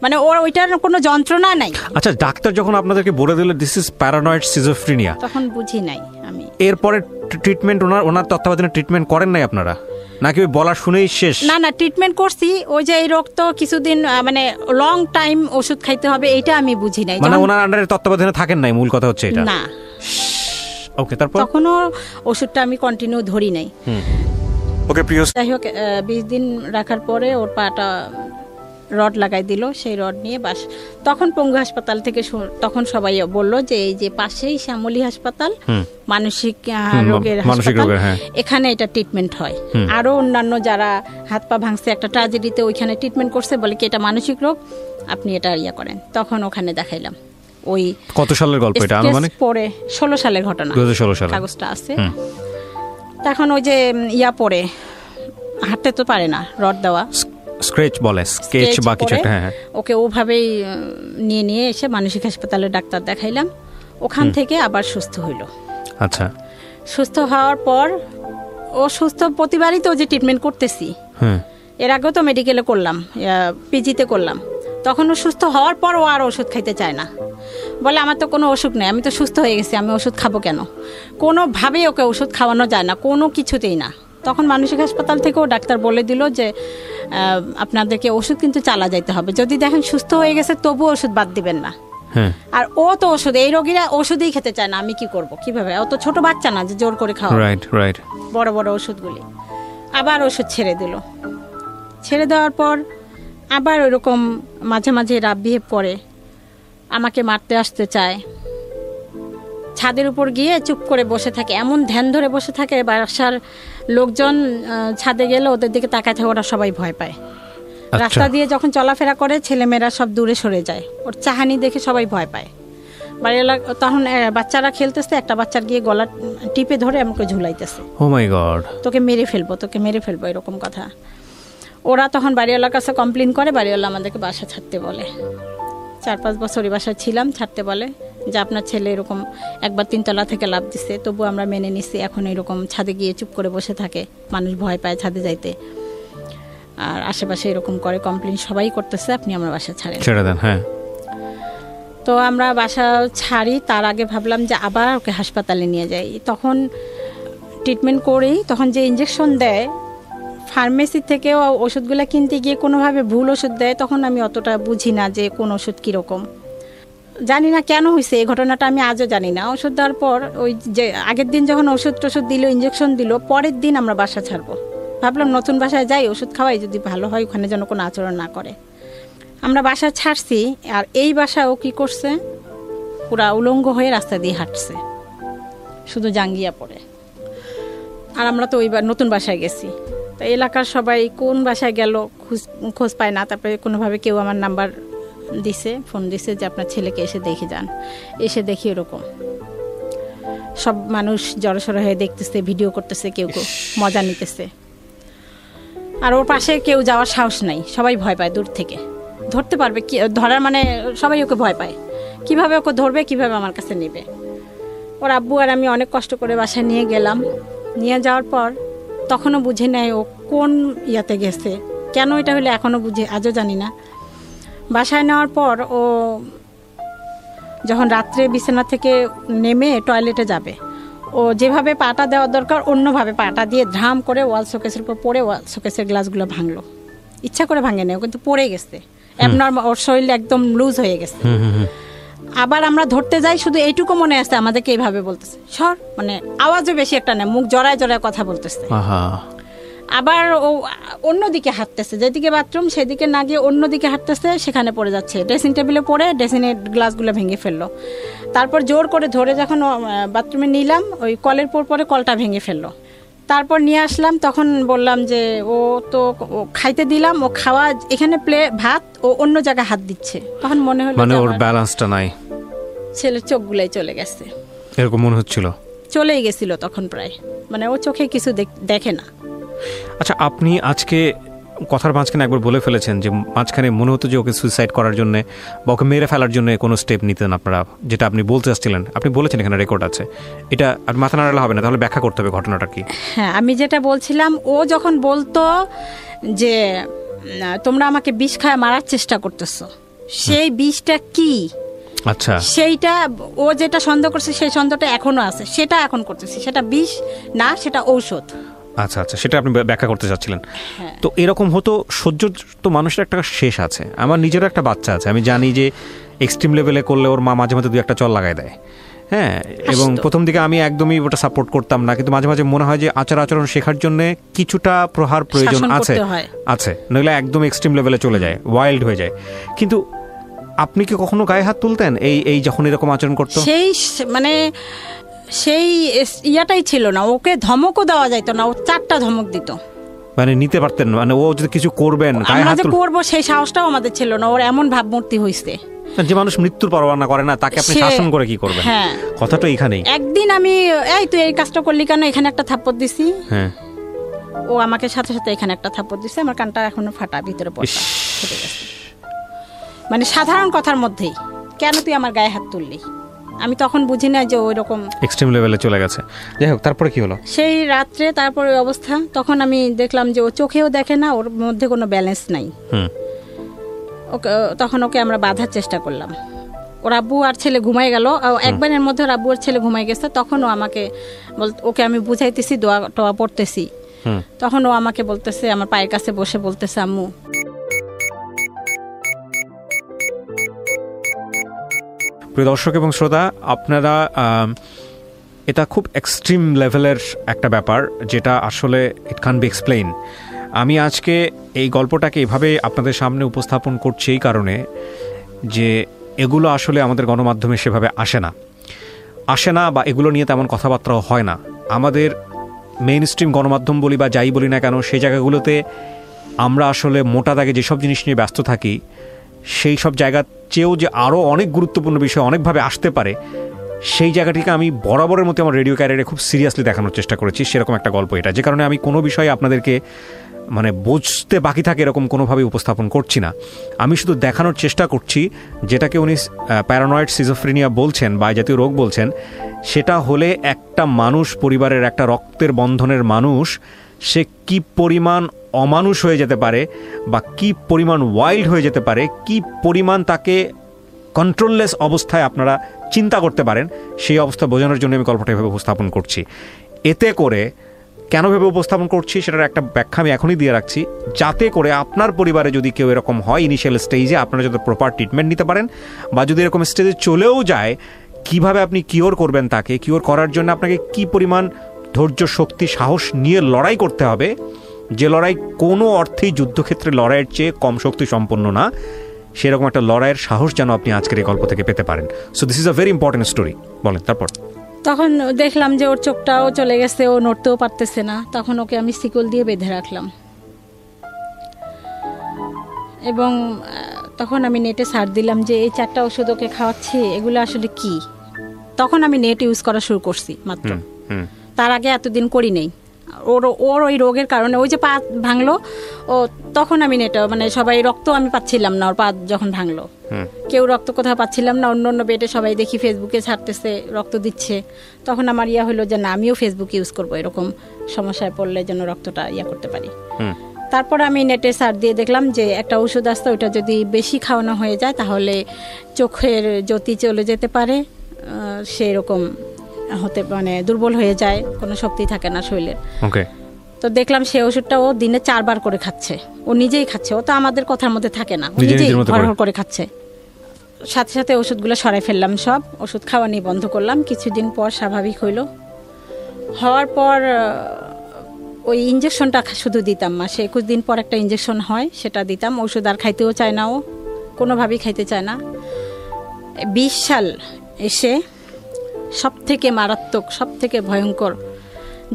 মানে ওর ওইটার কোনো যন্ত্রণা নাই। আচ্ছা, ডাক্তার যখন আপনাদেরকে বলে দিল দিস ইজ প্যারানয়েড সিজোফ্রেনিয়া, তখন বুঝি নাই আমি। এরপরে ট্রিটমেন্ট ওনার তত্ত্বাবধানে ট্রিটমেন্ট করেন নাই আপনারা, নাকি ওই বলা শুনেই শেষ? না না, ট্রিটমেন্ট করছি। ওই যে এই রোগ তো কিছুদিন মানে লং টাইম ওষুধ খাইতে হবে, এইটা আমি বুঝি নাই। মানে ওনার আন্ডারে তত্ত্বাবধানে থাকেন নাই, মূল কথা হচ্ছে এটা। না, ওকে, তারপর তখনও ওষুধটা আমি কন্টিনিউ ধরি নাই। ওকে, প্রিয় যাই হোক 20 দিন রাখার পরে ওর পাটা রড লাগাই দিল। সেই রড নিয়ে তখন পঙ্গু হাসপাতাল থেকে তখন সবাই বলল যে এই যে পাশেই শ্যামলী হাসপাতাল, মানসিক রোগের হাসপাতাল, এখানে এটা ট্রিটমেন্ট হয়। আরো অন্যান্য যারা হাত পা ভাঙছে একটা ট্র্যাজেডিতে ওইখানে ট্রিটমেন্ট করছে, বলে কি এটা মানসিক রোগ, আপনি এটা ইয়া করেন। তখন ওখানে দেখাইলাম। ওই কত সালের গল্প এটা? মানে পরে 16 সালের ঘটনা, 2016 সালে কাগজটা আছে। তখন ওই যে ইয়া পরে হাঁটতে তো পারে না, রড দেওয়া স্কেচ বলে, স্কেচ বা কিছু একটা। হ্যাঁ, ওকে ওভাবেই নিয়ে এসে মানসিক হাসপাতালে ডাক্তার দেখাইলাম। ওখান থেকে আবার সুস্থ হইল। আচ্ছা, সুস্থ হওয়ার পর ও সুস্থ প্রতিবারই তো যে ট্রিটমেন্ট করতেছি, এর আগেও তো মেডিকেলে করলাম, পিজিতে করলাম। তখন ও সুস্থ হওয়ার পর ও আর ওষুধ খাইতে চায় না, বলে আমার তো কোনো অসুখ নেই, আমি তো সুস্থ হয়ে গেছি, আমি ওষুধ খাবো কেন? কোনোভাবেই ওকে ওষুধ খাওয়ানো যায় না, কোনো কিছুতেই না। তখন মানসিক হাসপাতাল থেকেও ডাক্তার বলে দিল যে আপনাদেরকে ওষুধ কিন্তু চালা যাইতে হবে, যদি দেখেন সুস্থ হয়ে গেছে তবু ওষুধ বাদ দিবেন না। আর ও তো ওষুধ, এই রোগীরা ওষুধই খেতে চায় না, আমি কি করব, কিভাবে? ও তো ছোট বাচ্চা না যে জোর করে খাওয়া। বড় বড় ওষুধগুলি। আবার ওষুধ ছেড়ে দিল। ছেড়ে দেওয়ার পর আবার ওইরকম মাঝে মাঝে রাব বিহেভ করে, আমাকে মারতে আসতে চায়। ছাদের উপর গিয়ে চুপ করে বসে থাকে, এমন ধ্যান ধরে বসে থাকে, বাসার লোকজন ছাদে গেলে ওদের দিকে তাকায় থাকে, ওরা সবাই ভয় পায়। রাস্তা দিয়ে যখন চলাফেরা করে ছেলেমেয়েরা সব দূরে সরে যায়, ওর চাহানি দেখে সবাই ভয় পায়। বাড়িওয়ালা তখন বাচ্চারা খেলতেছে, একটা বাচ্চার গিয়ে গলা টিপে ধরে আমাকে ঝুলাইতেছে, ও মাই গড, তোকে মেরে ফেলবো, তোকে মেরে ফেলবো, এরকম কথা। ওরা তখন বাড়িওয়ালার কাছে কমপ্লেন করে, বাড়িওয়ালা আমাদেরকে বাসা ছাড়তে বলে। 4-5 বছর বাসায় ছিলাম, ছাড়তে বলে যে আপনার ছেলে এরকম একবার 3 তলা থেকে লাফ দিচ্ছে, তবু আমরা মেনে নিছি। এখন এরকম ছাদে গিয়ে চুপ করে বসে থাকে, মানুষ ভয় পায় ছাদে যাইতে, আর আশেপাশে এরকম করে, কমপ্লেন সবাই করতেছে, আপনি আমার বাসা ছেড়ে দেন। হ্যাঁ, তো আমরা বাসা ছাড়ি। তার আগে ভাবলাম যে আবার ওকে হাসপাতালে নিয়ে যাই। তখন ট্রিটমেন্ট করেই তখন যে ইঞ্জেকশন দেয় ফার্মেসি থেকে ওষুধগুলো কিনতে গিয়ে কোনোভাবে ভুল ওষুধ দেয়, তখন আমি অতটা বুঝি না যে কোন ওষুধ কীরকম, জানি না কেন হয়েছে এই ঘটনাটা, আমি আজও জানি না। ওষুধ দেওয়ার পর ওই যে আগের দিন যখন ওষুধ টষুধ দিল, ইঞ্জেকশন দিল, পরের দিন আমরা বাসা ছাড়বো। ভাবলাম নতুন বাসায় যাই, ওষুধ খাওয়াই, যদি ভালো হয় ওখানে যেন কোনো আচরণ না করে। আমরা বাসা ছাড়ছি, আর এই বাসা ও কী করছে, পুরা উলঙ্গ হয়ে রাস্তা দিয়ে হাঁটছে, শুধু জাঙ্গিয়া পরে। আর আমরা তো ওই নতুন বাসায় গেছি, তো এলাকার সবাই কোন বাসায় গেল খোঁজ পায় না। তারপরে কোনোভাবে কেউ আমার নাম্বার দিছে, ফোন দিছে যে আপনার ছেলেকে এসে দেখে যান। এসে দেখি এরকম সব মানুষ জড়সড় হয়ে দেখতেছে, ভিডিও করতেছে, কেউ কেউ মজা নিতেছে। আর ওর পাশে কেউ যাওয়ার সাহস নাই, সবাই ভয় পায় দূর থেকে। ধরতে পারবে কি, ধরার মানে সবাই ওকে ভয় পায়, কিভাবে ওকে ধরবে, কিভাবে আমার কাছে নেবে। ওর আব্বু আর আমি অনেক কষ্ট করে বাসায় নিয়ে গেলাম। নিয়ে যাওয়ার পর তখনও বুঝে নেয় ও কোন ইয়াতে গেছে, কেন এটা হলে এখনও বুঝে, আজও জানি না। বাসায় নেওয়ার পর ও যখন রাত্রে বিছানা থেকে নেমে টয়লেটে যাবে, ও যেভাবে পাটা দেওয়ার দরকার অন্যভাবে পাটা দিয়ে ধাম করে ওয়াল শোকেসের উপর পড়ে ওয়াল শোকেসের গ্লাসগুলো ভাঙলো। ইচ্ছা করে ভাঙে নেই, ও কিন্তু পড়ে গেছে, অ্যাবনর্মাল, ওর শরীর একদম লুজ হয়ে গেছে। আবার আমরা ধরতে যাই, শুধু এইটুকু মনে আছে আমাদেরকে এইভাবে বলতেছে, সর, মানে আওয়াজও বেশি একটা নেই, মুখ জড়ায় জড়ায় কথা বলতেছে। আবার ও অন্যদিকে হাঁটতেছে, যেদিকে বাথরুম সেদিকে না গিয়ে অন্যদিকে হাঁটতেছে, সেখানে পড়ে যাচ্ছে। ড্রেসিং টেবিলে পড়ে ড্রেসিংয়ের গ্লাসগুলো ভেঙে ফেললো। তারপর জোর করে ধরে যখন বাথরুমে নিলাম, ওই কলের পরে কলটা ভেঙে ফেললো। তারপর নিয়ে আসলাম, তখন বললাম যে ও তো খাইতে দিলাম, ও খাওয়া এখানে ভাত, ও অন্য জায়গায় হাত দিচ্ছে। তখন মনে হলো মানে ওর ব্যালেন্সটা নাই, ছেলের চোখগুলাই চলে গেছে, এরকম মনে হচ্ছিল। চলেই গেছিল তখন প্রায়, মানে ও চোখে কিছু দেখে না। আচ্ছা, আপনি আজকে কথার মাঝখানে একবার বলে ফেলেছেন যে মাঝখানে মনে হতো যে ওকে সুইসাইড করার জন্য বা ওকে মেরে ফেলার জন্য কোনো স্টেপ নিতেন আপনারা, যেটা আপনি বলতে চাচ্ছিলেন, আপনি বলেছেন, এখানে রেকর্ড আছে। এটা আর মাথা নাড়ালে হবে না, তাহলে ব্যাখ্যা করতে হবে ঘটনাটা কি। হ্যাঁ, আমি যেটা বলছিলাম, ও যখন বলতো যে তোমরা আমাকে বিষ খায় মারার চেষ্টা করতেছো, সেই বিষটা কি, আচ্ছা, সেইটা ও যেটা সন্দেহ করছে সেই সন্দেহটা এখনো আছে, সেটা এখন করতেছি, সেটা বিষ না, সেটা ঔষধ। আচ্ছা আচ্ছা, সেটা আপনি ব্যাখ্যা করতে চাচ্ছিলেন। তো এরকম হতো, সহ্য তো মানুষের একটা শেষ আছে। আমার নিজেরও একটা বাচ্চা আছে, আমি জানি যে এক্সট্রিম লেভেলে করলে ওর মা মাঝে মাঝে দুই একটা চল লাগাই দেয়। হ্যাঁ, এবং প্রথম দিকে আমি একদমই ওটা সাপোর্ট করতাম না, কিন্তু মাঝে মাঝে মনে হয় যে আচরণ শেখার জন্য কিছুটা প্রহার প্রয়োজন আছে, নইলে একদম এক্সট্রিম লেভেলে চলে যায়, ওয়াইল্ড হয়ে যায়। কিন্তু আপনি কি কখনো গায়ে হাত তুলতেন এই যখন এরকম আচরণ করতো? সেই মানে সেই ইয়াটাই ছিল না, ওকে ধমকও দেওয়া যাইতো না, ও 4টা ধমক দিত, মানে নিতে পারতেন না, মানে ও যদি কিছু করবেন আমরা যে করবো সেই সাহসটাও আমাদের ছিল না। ওর এমন ভাবমূর্তি হয়েছে, যে মানুষ মৃত্যুর পরোয়া না করে না, তাকে আপনি শাসন করে কি করবেন? হ্যাঁ, কথাটা এখানেই। একদিন আমি, এই তুই এই কাজটা করলি কেন, এখানে একটা থাপ্পড় দিছি। হ্যাঁ, ও আমাকে সাথে সাথে এখানে একটা থাপ্পড় দিছে, আমার কানটা এখনো ফাটা, ভিতরে পড়া ফেটে গেছে। মানে সাধারণ কথার মধ্যেই, কেন তুই আমার গায়ে হাত তুললি? আমি তখন বুঝি না যে ওই রকম এক্সট্রিম লেভেলে চলে গেছে। যাই হোক, তারপরে কি হলো? সেই রাত্রে তারপরে ওই অবস্থা, তখন আমি দেখলাম যে ও চোখেও দেখে না, ওর মধ্যে কোনো ব্যালেন্স নাই। ওকে তখন ওকে আমরা বাঁধার চেষ্টা করলাম। ওর আব্বু আর ছেলে ঘুমাই গেল, একবারের মধ্যে ওর আব্বু আর ছেলে ঘুমাই গেছে। তখন ও আমাকে ওকে আমি বুঝাইতেছি, দোয়া টোয়া পড়তেছি, তখন ও আমাকে বলতেছে, আমার পায়ের কাছে বসে বলতেছে, আম্মু। প্রিয় দর্শক এবং শ্রোতা, আপনারা, এটা খুব এক্সট্রিম লেভেলের একটা ব্যাপার, যেটা আসলে ইট ক্যান বি এক্সপ্লেইন। আমি আজকে এই গল্পটাকে এভাবে আপনাদের সামনে উপস্থাপন করছি এই কারণে যে এগুলো আসলে আমাদের গণমাধ্যমে সেভাবে আসে না, বা এগুলো নিয়ে তেমন কথাবার্তাও হয় না। আমাদের মেইন স্ট্রিম গণমাধ্যম বলি বা যাই বলি না কেন, সেই জায়গাগুলোতে আমরা আসলে মোটা দাগে যেসব জিনিস নিয়ে ব্যস্ত থাকি, সেই সব জায়গার চেয়েও যে আরও অনেক গুরুত্বপূর্ণ বিষয় অনেকভাবে আসতে পারে, সেই জায়গাটিকে আমি বরাবরের মতো আমার রেডিও ক্যারিয়ারে খুব সিরিয়াসলি দেখানোর চেষ্টা করেছি। সেরকম একটা গল্প এটা, যে কারণে আমি কোনো বিষয়ে আপনাদেরকে মানে বুঝতে বাকি থাকে এরকম কোনোভাবেই উপস্থাপন করছি না। আমি শুধু দেখানোর চেষ্টা করছি, যেটাকে উনি প্যারানয়েড সিজোফ্রেনিয়া বলছেন বা জাতীয় রোগ বলছেন, সেটা হলে একটা মানুষ, পরিবারের একটা রক্তের বন্ধনের মানুষ, সে কি পরিমাণ অমানুষ হয়ে যেতে পারে, বা কি পরিমাণ ওয়াইল্ড হয়ে যেতে পারে, কি পরিমাণ তাকে কন্ট্রোললেস অবস্থায় আপনারা চিন্তা করতে পারেন, সেই অবস্থা বোঝানোর জন্য আমি গল্পটা এভাবে উপস্থাপন করছি। এতে করে কেন ভেবে উপস্থাপন করছি সেটার একটা ব্যাখ্যা আমি এখনই দিয়ে রাখছি, যাতে করে আপনার পরিবারে যদি কেউ এরকম হয় ইনিশিয়াল স্টেজে, আপনারা যাতে প্রপার ট্রিটমেন্ট নিতে পারেন, বা যদি এরকম স্টেজে চলেও যায়, কিভাবে আপনি কিওর করবেন তাকে, কিওর করার জন্য আপনাকে কি পরিমাণ ধৈর্য, শক্তি, সাহস নিয়ে লড়াই করতে হবে, যে লড়াই কোনো অর্থেই যুদ্ধক্ষেত্রে লড়াইয়ের চেয়ে কম শক্তি সম্পন্ন না, সেরকম একটা লড়াইয়ের সাহস যেন আপনি আজকের এই গল্প থেকে পেতে পারেন। So this is a very important story. বলেন তারপর। তখন দেখলাম যে ওর চোখটাও চলে গেছে, ও নড়তেও পারতেছে না। তখন ওকে আমি শিকল দিয়ে বেঁধে রাখলাম, এবং তখন আমি নেটে সার্চ দিলাম যে এই 4টা ওষুধ ওকে খাওয়াচ্ছি, এগুলো আসলে কি। তখন আমি নেট ইউজ করা শুরু করছি মাত্র, তার আগে এতদিন করি নেই। ওর ওই রোগের কারণে, ওই যে পা ভাঙলো, ও তখন আমি নেটে, মানে সবাই রক্ত আমি পাচ্ছিলাম না, ওর পা যখন ভাঙলো, কেউ রক্ত কোথাও পাচ্ছিলাম না। অন্য বেডে সবাই দেখি ফেসবুকে ছাড়তেছে, রক্ত দিচ্ছে। তখন আমার হলো যে না, আমিও ফেসবুক ইউজ করবো, এরকম সমস্যায় পড়লে যেন রক্তটা করতে পারি। তারপর আমি নেটে সার্চ দিয়ে দেখলাম যে একটা ওষুধ আসতো, ওইটা যদি বেশি খাওয়ানো হয়ে যায় তাহলে চোখের জ্যোতি চলে যেতে পারে, সেই রকম হতে, মানে দুর্বল হয়ে যায়, কোনো শক্তি থাকে না শরীরের। তো দেখলাম সেই ওষুধটা ও দিনে 4 বার করে খাচ্ছে, ও নিজেই খাচ্ছে, ও তো আমাদের কথার মধ্যে থাকে না, নিজেই ঘর করে খাচ্ছে। সাথে সাথে ওষুধগুলো সরাই ফেললাম, সব ওষুধ খাওয়া নিয়ে বন্ধ করলাম। কিছুদিন পর স্বাভাবিক হইল। হওয়ার পর ওই ইঞ্জেকশনটা শুধু দিতাম, মাসে 21 দিন পর একটা ইঞ্জেকশন হয়, সেটা দিতাম। ওষুধ আর খাইতেও চায় না, ও কোনোভাবেই খাইতে চায় না। 20 সাল এসে সব থেকে মারাত্মক, সব থেকে ভয়ঙ্কর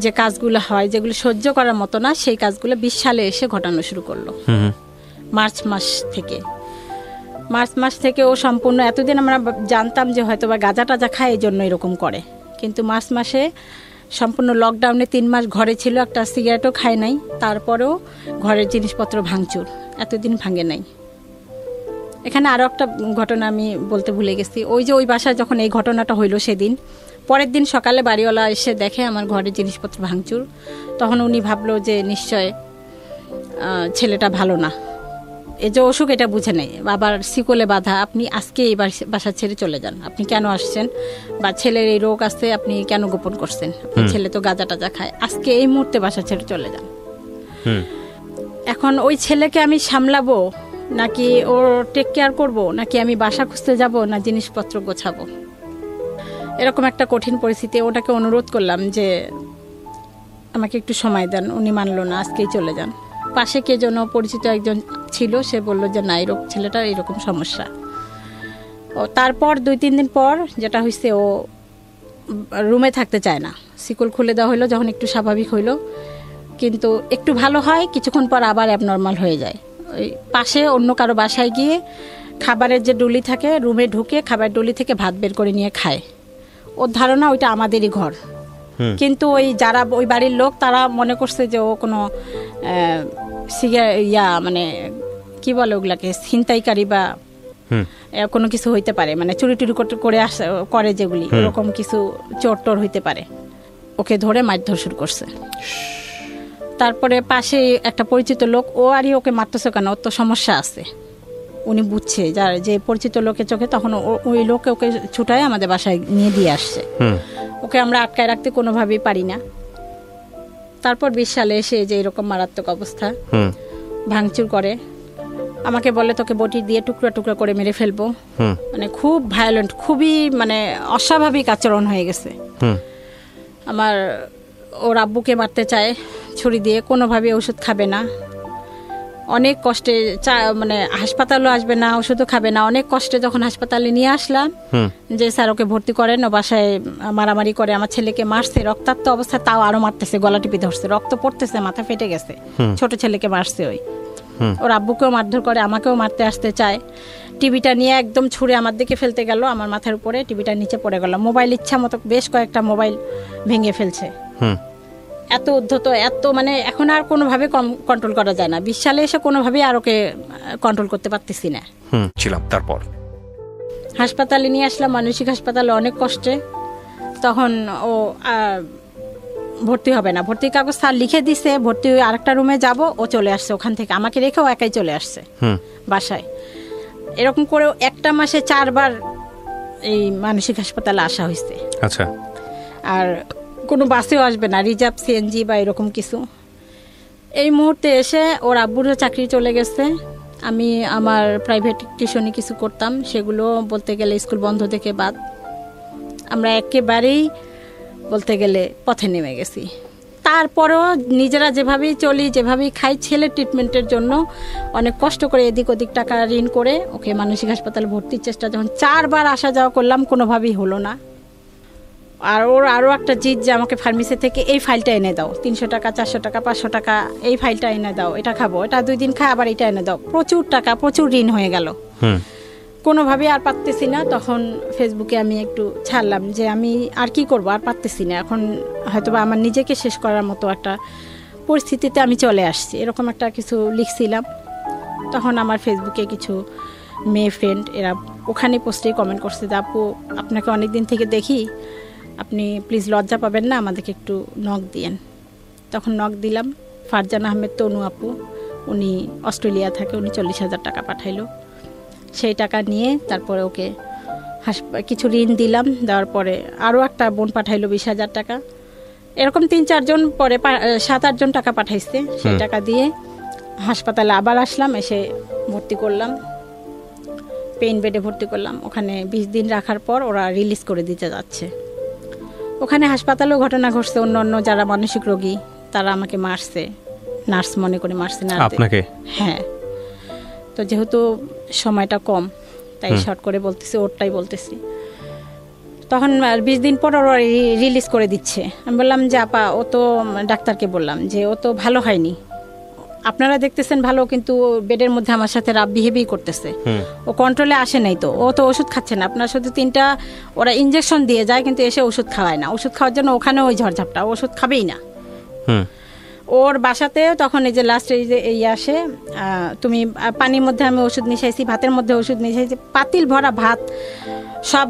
যে কাজগুলো হয়, যেগুলো সহ্য করার মতো না, সেই কাজগুলো 20 সালে এসে ঘটানো শুরু করলো। মার্চ মাস থেকে ও সম্পূর্ণ, এতদিন আমরা জানতাম যে হয়তো বা গাঁজা টাজা খায় এই জন্য এরকম করে, কিন্তু মার্চ মাসে সম্পূর্ণ লকডাউনে 3 মাস ঘরে ছিল, একটা সিগারেটও খায় নাই। তারপরেও ঘরের জিনিসপত্র ভাঙচুর, এতদিন ভাঙে নাই। এখানে আরও একটা ঘটনা আমি বলতে ভুলে গেছি। ওই যে ওই বাসায় যখন এই ঘটনাটা হইল, সেদিন পরের দিন সকালে বাড়িওয়ালা এসে দেখে আমার ঘরের জিনিসপত্র ভাঙচুর। তখন উনি ভাবলো যে নিশ্চয় ছেলেটা ভালো না, এই যে অসুখ এটা বুঝে নেই। বাবার শিকলে বাধা, আপনি আজকে এই বাসা ছেড়ে চলে যান, আপনি কেন আসছেন, বা ছেলের এই রোগ আছে আপনি কেন গোপন করছেন, আপনার ছেলে তো গাঁজা টাজা খায়, আজকে এই মুহূর্তে বাসা ছেড়ে চলে যান। এখন ওই ছেলেকে আমি সামলাবো নাকি ওর টেক কেয়ার করবো, নাকি আমি বাসা খুঁজতে যাব, না জিনিসপত্র গোছাবো, এরকম একটা কঠিন পরিস্থিতি। ওটাকে অনুরোধ করলাম যে আমাকে একটু সময় দেন, উনি মানলো না, আজকেই চলে যান। পাশে কে যেন পরিচিত একজন ছিল, সে বলল যে না, এরকম ছেলেটার এরকম সমস্যা। ও তারপর 2-3 দিন পর যেটা হয়েছে, ও রুমে থাকতে চায় না, শিকল খুলে দেওয়া হলো। যখন একটু স্বাভাবিক হইলো, কিন্তু একটু ভালো হয়, কিছুক্ষণ পর আবার অ্যাবনর্মাল হয়ে যায়। ওই পাশে অন্য কারো বাসায় গিয়ে খাবারের যে ডুলি থাকে, রুমে ঢুকে খাবার ডুলি থেকে ভাত বের করে নিয়ে খায়। ওর ধারণা ওইটা আমাদেরই ঘর, কিন্তু ওই যারা ওই বাড়ির লোক তারা মনে করছে যে ও কোনো মানে কি বলে ওগুলাকে, ছিনতাইকারী বা কোনো কিছু হইতে পারে, মানে চুরি টুরি করে যেগুলি, এরকম কিছু চোর টোর হইতে পারে। ওকে ধরে মারধর শুরু করছে। তারপরে পাশে একটা পরিচিত লোক, ও আরই ওকে মারতেছে কেন, ওর তো সমস্যা আছে। উনি বুঝছে যার যে পরিচিত লোকের চোখে, তখন ওই লোককে ওকে ছুটায় আমাদের বাসায় নিয়ে দিয়ে আসছে। ওকে আমরা আটকায় রাখতে কোনোভাবেই পারি না। তারপর 20 সালে এসে যে এরকম মারাত্মক অবস্থা, ভাঙচুর করে, আমাকে বলে তোকে বটি দিয়ে টুকরা টুকরা করে মেরে ফেলবো। মানে খুব ভায়োলেন্ট, খুবই মানে অস্বাভাবিক আচরণ হয়ে গেছে। আমার ওর আব্বুকে মারতে চায় ছুরি দিয়ে, কোনোভাবে ওষুধ খাবে না, অনেক কষ্টে মানে হাসপাতালও আসবে না, ওষুধও খাবে না। অনেক কষ্টে যখন হাসপাতালে নিয়ে আসলাম যে স্যার ওকে ভর্তি করেন, ও বাসায় মারামারি করে, আমার ছেলেকে মারছে রক্তাক্ত অবস্থায়, তাও আরো মারতেছে, গলা টিপে ধরছে, রক্ত পড়তেছে, মাথা ফেটে গেছে। ছোট ছেলেকে মারছে ওই, ওর আব্বুকেও মারধর করে, আমাকেও মারতে আসতে চায়। টিভিটা নিয়ে একদম ছুঁড়ে আমার দিকে ফেলতে গেল, আমার মাথার উপরে টিভিটা নিচে পড়ে গেল। মোবাইল ইচ্ছা মতো বেশ কয়েকটা মোবাইল ভেঙে ফেলছে। এত উদ্ধত, এত মানে এখন আর কোনোভাবে কন্ট্রোল করা যায় না। 20 সালে এসে কোনোভাবেই আর ওকে কন্ট্রোল করতে পারতেছি না। তারপর হাসপাতালে নিয়ে আসলাম, মানসিক হাসপাতালে, অনেক কষ্টে। তখন ও ভর্তি হবে না, ভর্তির কাগজ স্যার লিখে দিছে, ভর্তি হয়ে আরেকটা রুমে যাব। ও চলে আসছে ওখান থেকে, আমাকে রেখে ও একাই চলে আসছে বাসায়। এরকম করে একটা মাসে 4 বার এই মানসিক হাসপাতালে আসা হয়েছে। আচ্ছা। আর কোনো বাসেও আসবে না, রিজার্ভ সিএনজি বা এরকম কিছু। এই মুহূর্তে এসে ওর আব্বুরও চাকরি চলে গেছে। আমি আমার প্রাইভেট টিউশনি কিছু করতাম, সেগুলো বলতে গেলে স্কুল বন্ধ থেকে বাদ। আমরা একেবারেই বলতে গেলে পথে নেমে গেছি। তারপরেও নিজেরা যেভাবেই চলি, যেভাবেই খাই, ছেলের ট্রিটমেন্টের জন্য অনেক কষ্ট করে এদিক ওদিক টাকা ঋণ করে ওকে মানসিক হাসপাতালে ভর্তির চেষ্টা, যখন 4 বার আসা যাওয়া করলাম, কোনোভাবেই হলো না। আর ওর আরও একটা জিদ যে আমাকে ফার্মেসি থেকে এই ফাইলটা এনে দাও, 300 টাকা, 400 টাকা, 500 টাকা, এই ফাইলটা এনে দাও, এটা খাবো, এটা 2 দিন খাই, আবার এটা এনে দাও। প্রচুর টাকা, প্রচুর ঋণ হয়ে গেল, কোনোভাবেই আর পারতেছি না। তখন ফেসবুকে আমি একটু ছাড়লাম যে আমি আর কি করব, আর পারতেছি না, এখন হয়তোবা আমার নিজেকে শেষ করার মতো একটা পরিস্থিতিতে আমি চলে আসছি, এরকম একটা কিছু লিখছিলাম। তখন আমার ফেসবুকে কিছু মেয়ে ফ্রেন্ড, এরা ওখানে পোস্টেই কমেন্ট করছে যে আপু আপনাকে অনেক দিন থেকে দেখি, আপনি প্লিজ লজ্জা পাবেন না, আমাদেরকে একটু নক দিয়েন। তখন নক দিলাম। ফারজান আহমেদ তনু আপু, উনি অস্ট্রেলিয়া থাকে, উনি 40,000 টাকা পাঠাইলো। সেই টাকা নিয়ে তারপরে ওকে কিছু ঋণ দিলাম, দেওয়ার পরে আরও একটা বোন পাঠাইলো 20,000 টাকা। এরকম 3-4 জন পরে 7-8 জন টাকা পাঠাইছে। সেই টাকা দিয়ে হাসপাতালে আবার আসলাম, এসে ভর্তি করলাম। পেইন বেডে ভর্তি করলাম। ওখানে 20 দিন রাখার পর ওরা রিলিজ করে দিতে যাচ্ছে। ওখানে হাসপাতালেও ঘটনা ঘটছে, অন্য অন্য যারা মানসিক রোগী তারা আমাকে মারছে, নার্স মনে করে মারছে না আপনাকে? হ্যাঁ। তো যেহেতু সময়টা কম তাই শর্ট করে বলতেছি, ওরটাই বলতেছি। তখন 20 দিন পর ওরা রিলিজ করে দিচ্ছে। আমি বললাম যে আপা, ও তো ডাক্তারকে বললাম যে ও তো ভালো হয়নি, আপনারা দেখতেছেন ভালো, কিন্তু বেডের মধ্যে আমার সাথে রাব বিহেভই করতেছে, ও কন্ট্রোলে আসে নাই, তো ও তো ওষুধ খাচ্ছে না, আপনার শুধু 3টা ওরা ইঞ্জেকশন দিয়ে যায় কিন্তু এসে ওষুধ খাওয়ায় না। ওষুধ খাওয়ার জন্য ওখানে ওই ঝড়ঝাপটা, ওষুধ খাবেই না। ওর বাসাতে তখন এই যে লাস্ট এই যে এই আসে, তুমি পানির মধ্যে আমি ওষুধ মিশাইছি, ভাতের মধ্যে ওষুধ মিশাইছি, পাতিল ভরা ভাত সব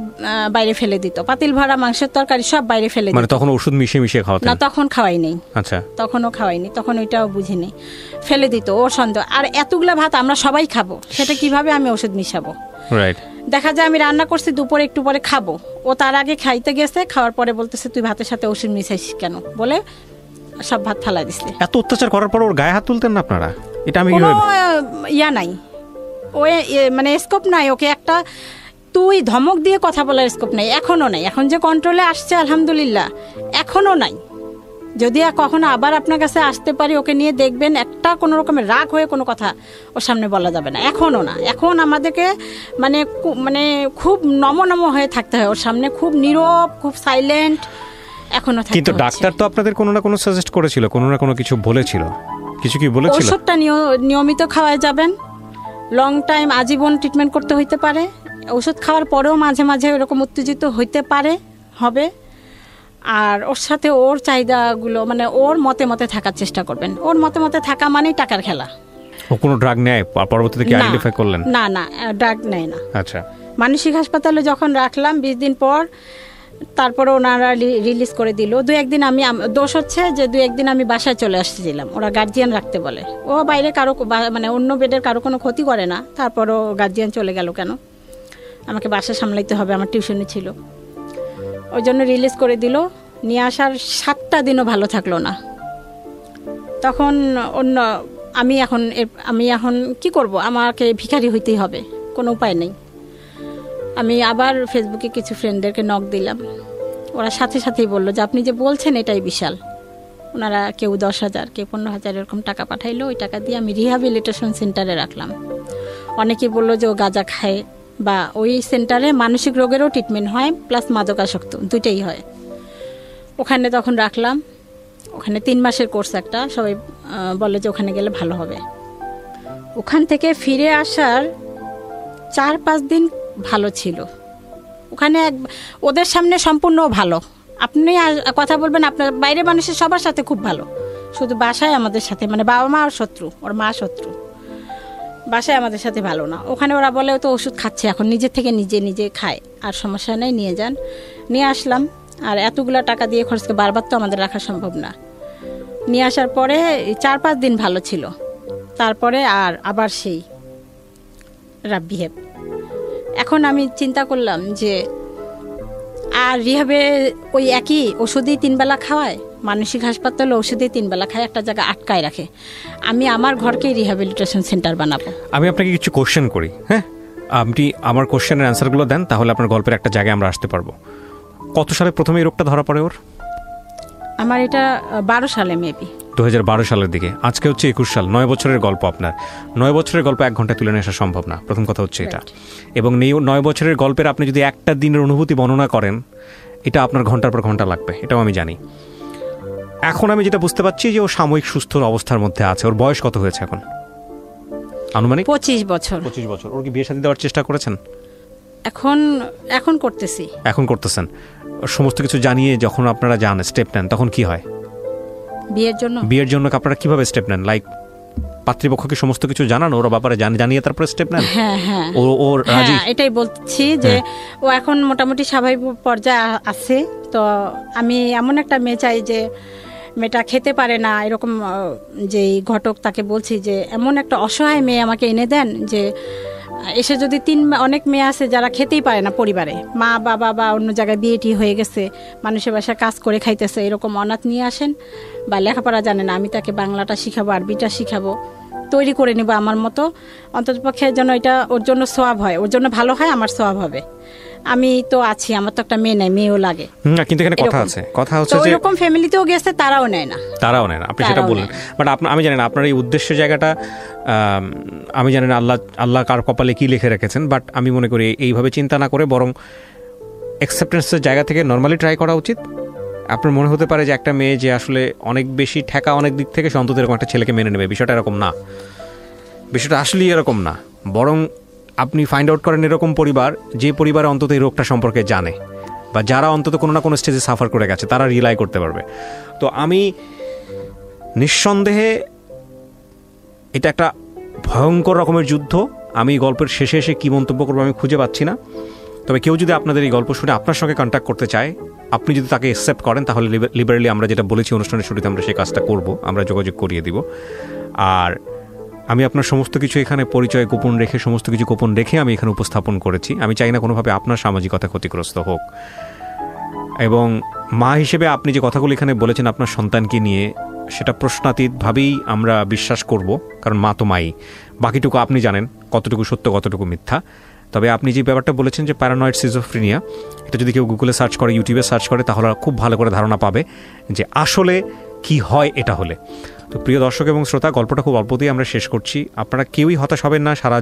বাইরে ফেলে দিত, পাতিল ভরা মাংসের তরকারি সব বাইরে ফেলে দিত। মানে তখন ওষুধ মিশিয়ে মিশিয়ে খাওয়াতেন? না, তখন খাওয়াই নেই। আচ্ছা, তখনও খাওয়াইনি, তখন ওইটাও বুঝিনি, ফেলে দিত ওর সন্দেহ। আর এতগুলা ভাত আমরা সবাই খাবো, সেটা কিভাবে আমি ওষুধ মিশাবো? রাইট। দেখা যায় আমি রান্না করছি, দুপুরে একটু পরে খাবো, ও তার আগে খাইতে গেছে, খাওয়ার পরে বলতেছে তুই ভাতের সাথে ওষুধ মিশাইছিস কেন, বলে সব ভাত ফালাই দিচ্ছে। এত অত্যাচার করার পর ওর গায়ে হাত তুলতেন না আপনারা? এটা আমি কোনো ইয়া নাই, ও মানে স্কোপ নাই ওকে একটা তুই ধমক দিয়ে কথা বলার স্কোপ নাই, এখনো নাই। এখন যে কন্ট্রোলে আসছে আলহামদুলিল্লাহ, এখনো নাই। যদি কখনো আবার আপনার কাছে আসতে পারি, ওকে নিয়ে দেখবেন একটা কোনো রকমের রাগ হয়ে কোনো কথা ওর সামনে বলা যাবে না, এখনো না। এখন আমাদেরকে মানে মানে খুব নম হয়ে থাকতে হয় ওর সামনে, খুব নীরব, খুব সাইলেন্ট এখনো থাকতে। কিন্তু ডাক্তার তো আপনাদের কোনো না কোনো সাজেস্ট করেছিল, কোনো না কোনো কিছু বলেছিল, কিছু কি বলেছিল? ওষুধটা নিয়মিত খাওয়ায় যাবেন, লং টাইম আজীবন ট্রিটমেন্ট করতে হইতে পারে। ওষুধ খাওয়ার পরেও মাঝে মাঝে এরকম উত্তেজিত হইতে পারে, হবে। আর ওর সাথে ওর চাহিদাগুলো মানে ওর মতে মতে থাকার চেষ্টা করবেন। ওর মতে মতে থাকা মানেই টাকার খেলা। ও কোনো ড্রাগ নেয় পরবর্তীতে কি আইডেন্টিফাই করলেন? না না, ড্রাগ নেয় না। আচ্ছা। মানসিক হাসপাতালে যখন রাখলাম 20 দিন পর, তারপরে ওনারা রিলিজ করে দিল। 2-1 দিন আমি, দোষ হচ্ছে যে 2-1 দিন আমি বাসায় চলে আসছিলাম, ওরা গার্জিয়ান রাখতে বলে। ও বাইরে কারো মানে অন্য বেডের কারো কোনো ক্ষতি করে না, তারপরও গার্জিয়ান চলে গেল কেন? আমাকে বাসা সামলাইতে হবে, আমার টিউশনি ছিল, ওই জন্য রিলিজ করে দিল। নিয়ে আসার 7টা দিনও ভালো থাকলো না। তখন অন্য আমি এখন কি করব, আমাকে ভিখারি হইতেই হবে, কোনো উপায় নেই। আমি আবার ফেসবুকে কিছু ফ্রেন্ডদেরকে নক দিলাম, ওরা সাথে সাথেই বললো যে আপনি যে বলছেন এটাই বিশাল। ওনারা কেউ 10,000 কেউ 15,000 এরকম টাকা পাঠাইলো। ওই টাকা দিয়ে আমি রিহ্যাবিলিটেশন সেন্টারে রাখলাম। অনেকেই বললো যে ও গাঁজা খায়, বা ওই সেন্টারে মানসিক রোগেরও ট্রিটমেন্ট হয়, প্লাস মাদকাসক্ত দুইটাই হয়। ওখানে তখন রাখলাম, ওখানে 3 মাসের কোর্স একটা, সবাই বলে যে ওখানে গেলে ভালো হবে। ওখান থেকে ফিরে আসার 4-5 দিন ভালো ছিল। ওখানে ওদের সামনে সম্পূর্ণ ভালো, আপনি কথা বলবেন, আপনার বাইরে মানুষের সবার সাথে খুব ভালো, শুধু বাসায় আমাদের সাথে মানে বাবা মা আর শত্রু, ওর মা শত্রু, বাসায় আমাদের সাথে ভালো না। ওখানে ওরা বলে তো ওষুধ খাচ্ছে এখন, নিজের থেকে নিজে খায়, আর সমস্যা নেই, নিয়ে যান। নিয়ে আসলাম, আর এতগুলো টাকা দিয়ে খরচকে বারবার তো আমাদের রাখা সম্ভব না। নিয়ে আসার পরে 4-5 দিন ভালো ছিল, তারপরে আবার সেই রাব বিহেভ। এখন আমি চিন্তা করলাম যে আর রিহাবে ওই একই ওষুধই 3 বেলা খাওয়ায়, মানসিক হাসপাতালে ওষুধই 3 বেলা খায়, একটা জায়গা আটকায় রাখে। আমি আমার ঘরকেই রিহ্যাবিলিটেশন সেন্টার বানাবো। আমি আপনাকে কিছু কোশ্চেন করি, হ্যাঁ, আপনি আমার কোশ্চেনের অ্যান্সারগুলো দেন, তাহলে আপনার গল্পের একটা জায়গায় আমরা আসতে পারবো। কত সালে প্রথমে এই রোগটা ধরা পড়ে ওর? আমার এটা 12 সালে মেবি, 2012 সালের দিকে। আজকে হচ্ছে 21 সাল, 9 বছরের গল্প আপনার। 9 বছরের গল্প 1 ঘন্টায় তুলে নিয়ে আসা সম্ভব না, প্রথম কথা হচ্ছে এটা। এবং 9 বছরের গল্পের আপনি যদি একটা দিনের অনুভূতি বর্ণনা করেন, এটা আপনার ঘন্টার পর ঘন্টা লাগবে, এটাও আমি জানি। এখন আমি যেটা বুঝতে পারছি যে ও সাময়িক সুস্থ অবস্থার মধ্যে আছে। ওর বয়স কত হয়েছে এখন আনুমানিক? 25 বছর। 25 বছর। ওর কি বিয়ে শাদী দেওয়ার চেষ্টা করেছেন? এখন করতেছি। এখন করতেছেন। সমস্ত কিছু জানিয়ে যখন আপনারা যান, স্টেপ নেন, তখন কি হয়? বিয়ের জন্য আপনারা কিভাবে স্টেপ নেন? লাইক পাত্রীপক্ষকে সমস্ত কিছু জানান, ওরা ব্যাপারে জানিয়ে তারপরে স্টেপ নেন? হ্যাঁ, ও রাজি? এটাই বলছি যে ও এখন মোটামুটি স্বাভাবিক পর্যায়ে আছে। তো আমি এমন একটা মেয়ে চাই যে মেয়েটা খেতে পারে না, এরকম যেই ঘটক তাকে বলছি যে এমন একটা অসহায় মেয়ে আমাকে এনে দেন, যে এসে যদি অনেক মেয়ে আছে যারা খেতেই পারে না পরিবারে, মা বাবা বা অন্য জায়গায় বিয়েটি হয়ে গেছে, মানুষের বাসায় কাজ করে খাইতেছে, এরকম অনাথ নিয়ে আসেন, বা লেখাপড়া জানে না, আমি তাকে বাংলাটা শিখাবো, আরবিটা শিখাবো, তৈরি করে নিব আমার মতো, অন্ততপক্ষে যেন এটা ওর জন্য সোয়াব হয়, ওর জন্য ভালো হয়, আমার সোয়াব হবে। আমি তো আছি, আমার তো একটা মেয়ে নাই, মেয়েও লাগে। কিন্তু এখানে কথা হচ্ছে যে যে এরকম ফ্যামিলিতেও গেছে, তারাও নেয় না। আপনি সেটা বললেন, বাট আমি জানি না আপনার এই উদ্দেশ্য জায়গাটা, আমি জানি না আল্লাহ কার কপালে কি লিখে রেখেছেন, বাট আমি মনে করি এইভাবে চিন্তা না করে বরং অ্যাকসেপ্টেন্সের জায়গা থেকে নর্মালি ট্রাই করা উচিত। আপনার মনে হতে পারে যে একটা মেয়ে যে আসলে অনেক বেশি ঠেকা অনেক দিক থেকে, সে অন্তত এরকম একটা ছেলেকে মেনে নেবে, বিষয়টা এরকম না, বিষয়টা আসলেই এরকম না। বরং আপনি ফাইন্ড আউট করেন এরকম পরিবার, যে পরিবারে অন্তত এই রোগটা সম্পর্কে জানে, বা যারা অন্তত কোনো না কোনো স্টেজে সাফার করে গেছে, তারা রিলাই করতে পারবে। তো আমি নিঃসন্দেহে এটা একটা ভয়ঙ্কর রকমের যুদ্ধ। আমি গল্পের শেষে এসে কী মন্তব্য করবো আমি খুঁজে পাচ্ছি না। তবে কেউ যদি আপনাদের এই গল্প শুনে আপনার সঙ্গে কন্ট্যাক্ট করতে চায়, আপনি যদি তাকে অ্যাকসেপ্ট করেন, তাহলে লিবারেলি আমরা যেটা বলেছি অনুষ্ঠানের শুরুতে, আমরা সেই কাজটা করব, আমরা যোগাযোগ করিয়ে দিব। আর আমি আপনার সমস্ত কিছু এখানে পরিচয় গোপন রেখে, সমস্ত কিছু গোপন রেখে আমি এখানে উপস্থাপন করেছি। আমি চাই না কোনোভাবে আপনার সামাজিকতা ক্ষতিগ্রস্ত হোক। এবং মা হিসেবে আপনি যে কথাগুলো এখানে বলেছেন আপনার সন্তানকে নিয়ে, সেটা প্রশ্নাতীতভাবেই আমরা বিশ্বাস করব, কারণ মা তো মাই। বাকিটুকু আপনি জানেন কতটুকু সত্য কতটুকু মিথ্যা। তবে আপনি যে ব্যাপারটা বলেছেন যে প্যারানয়েড সিজোফ্রেনিয়া, এটা যদি কেউ গুগলে সার্চ করে, ইউটিউবে সার্চ করে, তাহলে খুব ভালো করে ধারণা পাবে যে আসলে কি হয় এটা হলে। তো প্রিয় দর্শক এবং শ্রোতা, গল্পটা খুব অল্পতেই আমরা শেষ করছি। আপনারা কেউই হতাশ হবেন না। সারা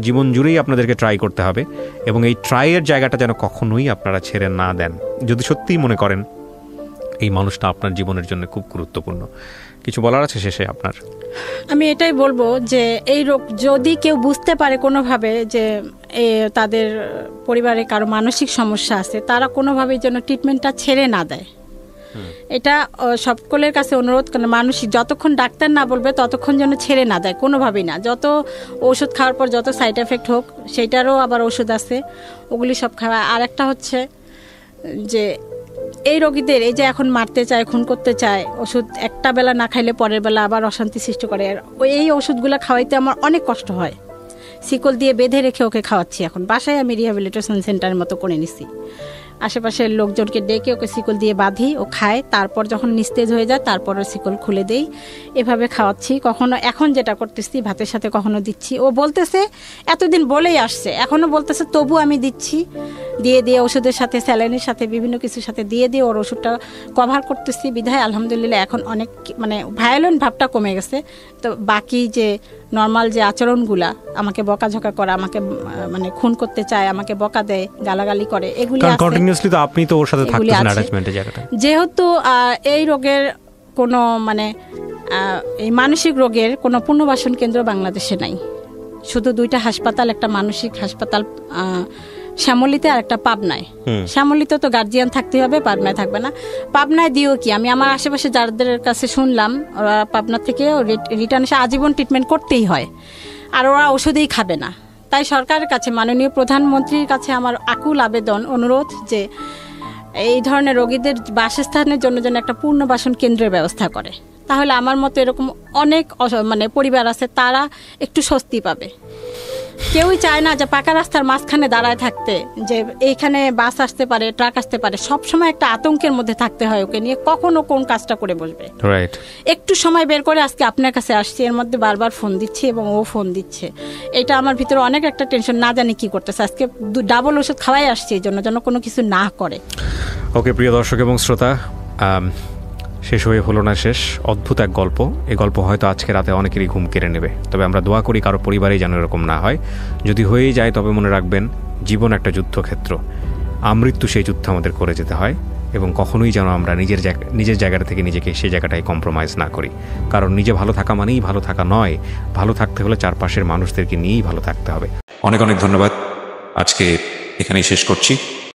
জীবন জুড়েই আপনাদেরকে ট্রাই করতে হবে, এবং এই ট্রাইয়ের জায়গাটা যেন কখনোই আপনারা ছেড়ে না দেন, যদি সত্যিই মনে করেন এই মানুষটা আপনার জীবনের জন্য খুব গুরুত্বপূর্ণ। কিছু বলার আছে শেষে আপনার? আমি এটাই বলবো যে এই রোগ যদি কেউ বুঝতে পারে কোনোভাবে যে তাদের পরিবারে কারো মানসিক সমস্যা আছে, তারা কোনোভাবেই যেন ট্রিটমেন্টটা ছেড়ে না দেয়। এটা সকলের কাছে অনুরোধ, কারণ মানসিক যতক্ষণ ডাক্তার না বলবে ততক্ষণ যেন ছেড়ে না দেয়, কোনোভাবেই না। যত ওষুধ খাওয়ার পর যত সাইড এফেক্ট হোক, সেটারও আবার ওষুধ আছে, ওগুলি সব খাওয়া। আর একটা হচ্ছে যে এই রোগীদের এই যে এখন মারতে চায়, খুন করতে চায়, ওষুধ একটা বেলা না খাইলে পরের বেলা আবার অশান্তি সৃষ্টি করে। আর এই ওষুধগুলো খাওয়াইতে আমার অনেক কষ্ট হয়। শিকল দিয়ে বেঁধে রেখে ওকে খাওয়াচ্ছি। এখন বাসায় আমি রিহ্যাবিলিটেশন সেন্টারের মতো করে নিছি। আশেপাশের লোকজনকে ডেকে ওকে শিকল দিয়ে বাঁধি, ও খায়। তারপর যখন নিস্তেজ হয়ে যায়, তারপর শিকল খুলে দেই। এভাবে খাওয়াচ্ছি। কখনো এখন যেটা করতেছি, ভাতের সাথে কখনো দিচ্ছি। ও বলতেছে, এতদিন বলেই আসছে, এখনও বলতেছে, তবু আমি দিচ্ছি। দিয়ে ওষুধের সাথে, স্যালাইনের সাথে, বিভিন্ন কিছুর সাথে দিয়ে ওর ওষুধটা কভার করতেছি। বিধায় আলহামদুলিল্লাহ এখন অনেক মানে ভায়োলেন্ট ভাবটা কমে গেছে। তো বাকি যে নর্মাল যে আচরণগুলা, আমাকে বকাঝকা করা, আমাকে মানে খুন করতে চায়, আমাকে বকা দেয়, গালাগালি করে, এগুলি কন্টিনিউয়াসলি তো আপনি তো ওর সাথে থাকতেছেন অ্যাটাচমেন্টের জায়গাটা। যেহেতু এই রোগের কোনো মানে এই মানসিক রোগের কোনো পুনর্বাসন কেন্দ্র বাংলাদেশে নাই। শুধু 2টা হাসপাতাল, একটা মানসিক হাসপাতাল শ্যামলীতে আর একটা পাবনায়। শ্যামলীতে তো গার্জিয়ান থাকতে হবে, পাবনায় থাকবে না। পাবনায় দিও কি, আমি আমার আশেপাশে যাদের কাছে শুনলাম, ওরা পাবনা থেকে রিটার্ন এসে আজীবন ট্রিটমেন্ট করতেই হয়, আর ওরা ওষুধেই খাবে না। তাই সরকারের কাছে, মাননীয় প্রধানমন্ত্রীর কাছে আমার আকুল আবেদন, অনুরোধ যে এই ধরনের রোগীদের বাসস্থানের জন্য যেন একটা পুনর্বাসন কেন্দ্রের ব্যবস্থা করে। তাহলে আমার মতো এরকম অনেক মানে পরিবার আছে, তারা একটু স্বস্তি পাবে। কেউই চায় না যে পাকা রাস্তার মাঝখানে দাঁড়ায় থাকতে, যে এইখানে বাস আসতে পারে, ট্রাক আসতে পারে, সবসময় একটা আতঙ্কের মধ্যে থাকতে হয় ওকে নিয়ে, কখনো কোন কাজটা করে বসবে। একটু সময় বের করে আজকে আপনার কাছে আসছি, এর মধ্যে বারবার ফোন দিচ্ছি এবং ও ফোন দিচ্ছে। এটা আমার ভিতরে অনেক একটা টেনশন, না জানি কি করতেছে। আজকে ডাবল ওষুধ খাওয়াই আসছি এই জন্য, যেন কোনো কিছু না করে। ওকে প্রিয় দর্শক এবং শ্রোতা, শেষ হয়ে হলো না শেষ। অদ্ভুত এক গল্প। এই গল্প হয়তো আজকে রাতে অনেকেরই ঘুম কেড়ে নেবে। তবে আমরা দোয়া করি কারো পরিবারেই যেন এরকম না হয়। যদি হয়েই যায়, তবে মনে রাখবেন, জীবন একটা যুদ্ধক্ষেত্র। আমৃত্যু সেই যুদ্ধ আমাদের করে যেতে হয়, এবং কখনোই যেন আমরা নিজের জায়গাটা থেকে নিজেকে সেই জায়গাটায় কম্প্রোমাইজ না করি। কারণ নিজে ভালো থাকা মানেই ভালো থাকা নয়। ভালো থাকতে হলে চারপাশের মানুষদেরকে নিয়েই ভালো থাকতে হবে। অনেক অনেক ধন্যবাদ। আজকে এখানেই শেষ করছি।